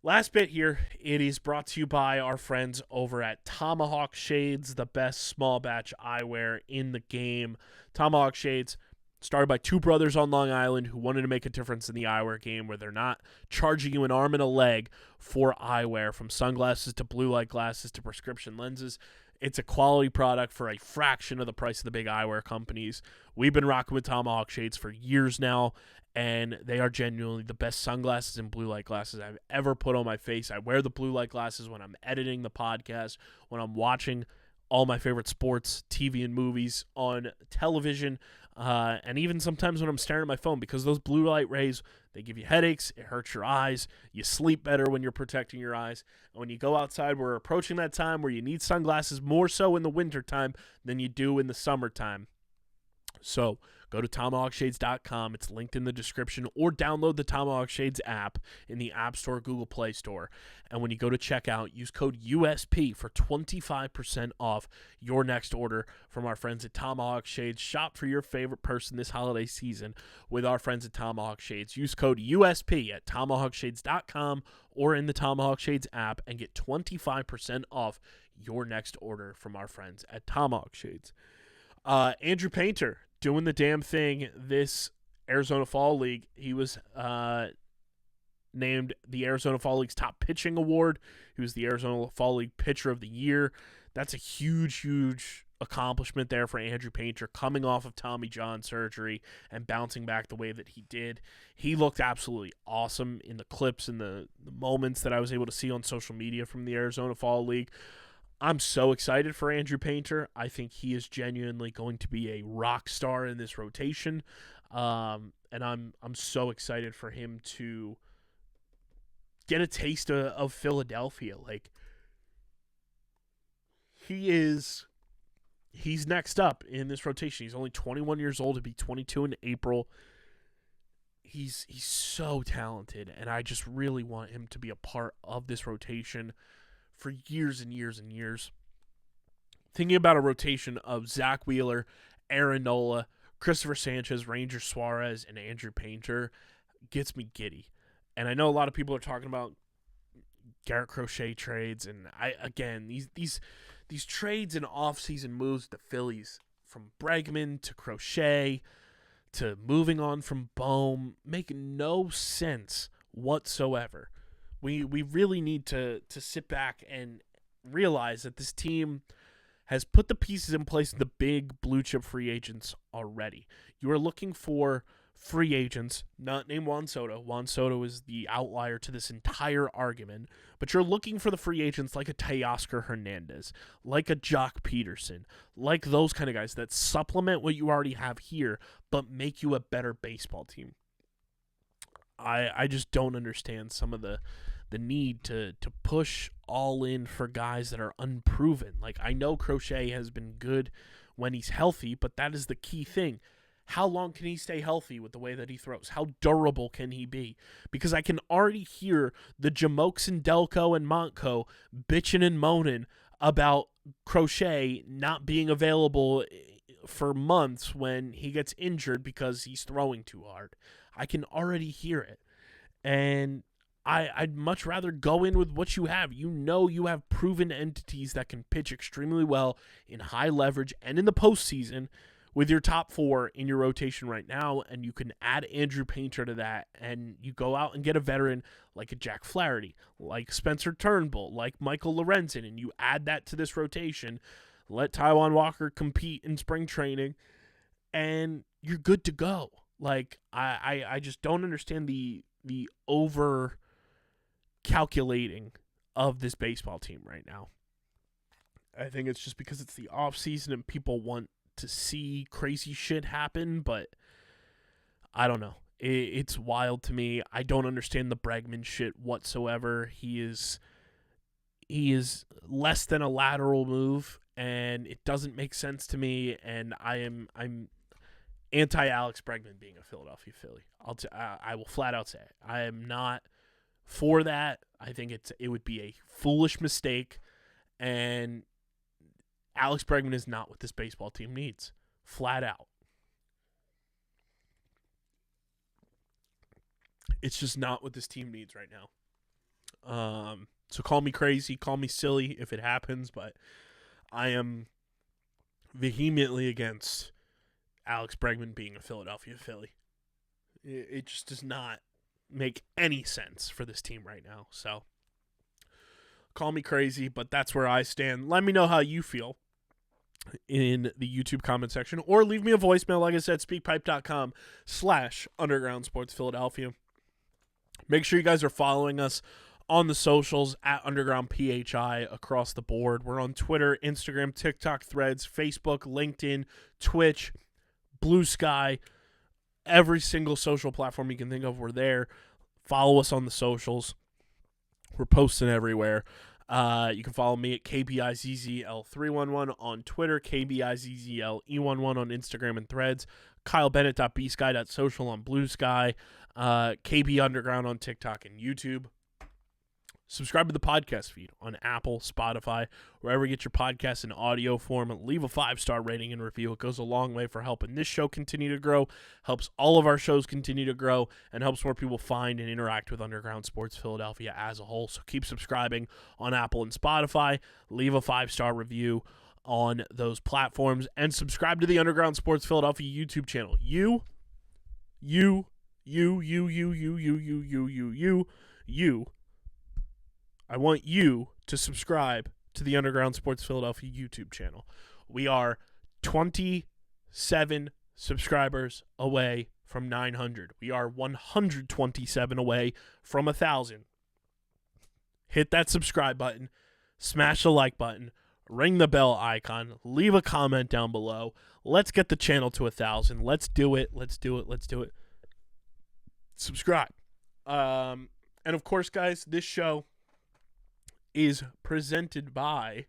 Last bit here, it is brought to you by our friends over at Tomahawk Shades, the best small batch eyewear in the game. Tomahawk Shades, started by two brothers on Long Island who wanted to make a difference in the eyewear game, where they're not charging you an arm and a leg for eyewear, from sunglasses to blue light glasses to prescription lenses. It's a quality product for a fraction of the price of the big eyewear companies. We've been rocking with Tomahawk Shades for years now, and they are genuinely the best sunglasses and blue light glasses I've ever put on my face. I wear the blue light glasses when I'm editing the podcast, when I'm watching all my favorite sports, TV, and movies on television, and even sometimes when I'm staring at my phone, because those blue light rays, they give you headaches, it hurts your eyes, you sleep better when you're protecting your eyes, and when you go outside, we're approaching that time where you need sunglasses more so in the wintertime than you do in the summertime. So go to TomahawkShades.com. It's linked in the description, or download the Tomahawk Shades app in the App Store, Google Play Store. And when you go to checkout, use code USP for 25% off your next order from our friends at Tomahawk Shades. Shop for your favorite person this holiday season with our friends at Tomahawk Shades. Use code USP at TomahawkShades.com or in the Tomahawk Shades app and get 25% off your next order from our friends at Tomahawk Shades. Andrew Painter doing the damn thing this Arizona Fall League. He was named the Arizona Fall League's top pitching award. He was the Arizona Fall League Pitcher of the Year. That's a huge, huge accomplishment there for Andrew Painter, coming off of Tommy John surgery and bouncing back the way that he did. He looked absolutely awesome in the clips and the moments that I was able to see on social media from the Arizona Fall League. I'm so excited for Andrew Painter. I think he is genuinely going to be a rock star in this rotation. And I'm so excited for him to get a taste of Philadelphia. Like, he's next up in this rotation. He's only 21 years old. He'll be 22 in April. He's so talented, and I just really want him to be a part of this rotation for years and years and years. thinking about a rotation of Zach Wheeler, Aaron Nola, Christopher Sanchez, Ranger Suarez, and Andrew Painter gets me giddy. And I know a lot of people are talking about Garrett Crochet trades, and these trades and offseason moves to Phillies, from Bregman to Crochet to moving on from Bohm, make no sense whatsoever. We really need to sit back and realize that this team has put the pieces in place of the big blue chip free agents already. You are looking for free agents, not named Juan Soto. Juan Soto is the outlier to this entire argument, but you're looking for the free agents like a Teoscar Hernandez, like a Jock Peterson, like those kind of guys that supplement what you already have here, but make you a better baseball team. I just don't understand some of the need to push all in for guys that are unproven. Like, I know Crochet has been good when he's healthy, but that is the key thing. How long can he stay healthy with the way that he throws? How durable can he be? Because I can already hear the Jamokes and Delco and Montco bitching and moaning about Crochet not being available for months when he gets injured because he's throwing too hard. I can already hear it. And I'd much rather go in with what you have. You know you have proven entities that can pitch extremely well in high leverage and in the postseason with your top four in your rotation right now, and you can add Andrew Painter to that, and you go out and get a veteran like a Jack Flaherty, like Spencer Turnbull, like Michael Lorenzen, and you add that to this rotation, let Taijuan Walker compete in spring training, and you're good to go. Like, I just don't understand the over calculating of this baseball team right now. I think it's just because it's the off season and people want to see crazy shit happen, but I don't know. It's wild to me. I don't understand the Bregman shit whatsoever. He is less than a lateral move, and it doesn't make sense to me. And I'm anti Alex Bregman being a Philadelphia Philly. I will flat out say it. I am not for that. I think it would be a foolish mistake, and Alex Bregman is not what this baseball team needs. Flat out. It's just not what this team needs right now. So call me crazy, call me silly if it happens, but I am vehemently against Alex Bregman being a Philadelphia Philly. It just does not make any sense for this team right now. So call me crazy, but that's where I stand. Let me know how you feel in the YouTube comment section, or leave me a voicemail. Like I said, speakpipe.com/undergroundsportsphiladelphia. Make sure you guys are following us on the socials at undergroundphi across the board. We're on Twitter, Instagram, TikTok, Threads, Facebook, LinkedIn, Twitch, Blue Sky, every single social platform you can think of. We're there. Follow us on the socials. We're posting everywhere. You can follow me at KBIZZL311 on Twitter, KBIZZLE11 on Instagram and Threads, KyleBennett.bsky.social on Blue Sky, KB Underground on TikTok and YouTube. Subscribe to the podcast feed on Apple, Spotify, wherever you get your podcasts in audio form. Leave a 5-star rating and review. It goes a long way for helping this show continue to grow, helps all of our shows continue to grow, and helps more people find and interact with Underground Sports Philadelphia as a whole. So keep subscribing on Apple and Spotify. Leave a 5-star review on those platforms, and subscribe to the Underground Sports Philadelphia YouTube channel. You I want you to subscribe to the Underground Sports Philadelphia YouTube channel. We are 27 subscribers away from 900. We are 127 away from 1,000. Hit that subscribe button, smash the like button, ring the bell icon, leave a comment down below. Let's get the channel to 1,000. Let's do it. Let's do it. Let's do it. Subscribe. And of course, guys, this show is presented by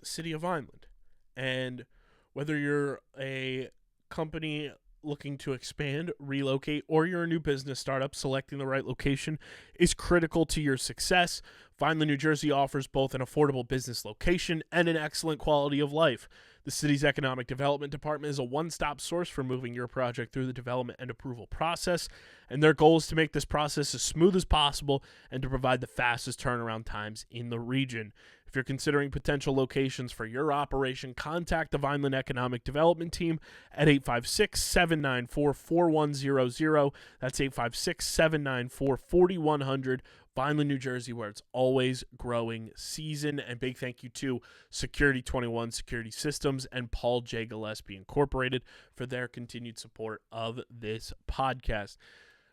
the city of Vineland. And whether you're a company looking to expand, relocate, or you're a new business startup, selecting the right location is critical to your success. Vineland, New Jersey offers both an affordable business location and an excellent quality of life. The city's economic development department is a one-stop source for moving your project through the development and approval process, and their goal is to make this process as smooth as possible and to provide the fastest turnaround times in the region. If you're considering potential locations for your operation, contact the Vineland Economic Development Team at 856-794-4100. That's 856-794-4100. Vineland, New Jersey, where it's always growing season. And big thank you to Security 21 Security Systems and Paul J. Gillespie Incorporated for their continued support of this podcast.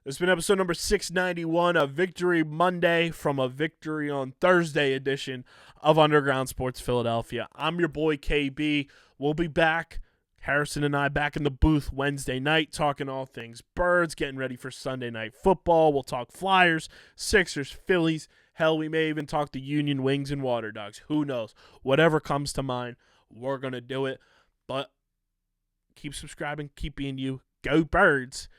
This has been episode number 691 of Victory Monday from a Victory on Thursday edition of Underground Sports Philadelphia. I'm your boy KB. We'll be back, Harrison and I, back in the booth Wednesday night talking all things Birds, getting ready for Sunday night football. We'll talk Flyers, Sixers, Phillies. Hell, we may even talk the Union Wings and Water Dogs. Who knows? Whatever comes to mind, we're going to do it. But keep subscribing, keep being you. Go Birds.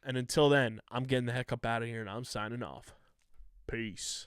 And until then, I'm getting the heck up out of here and I'm signing off. Peace.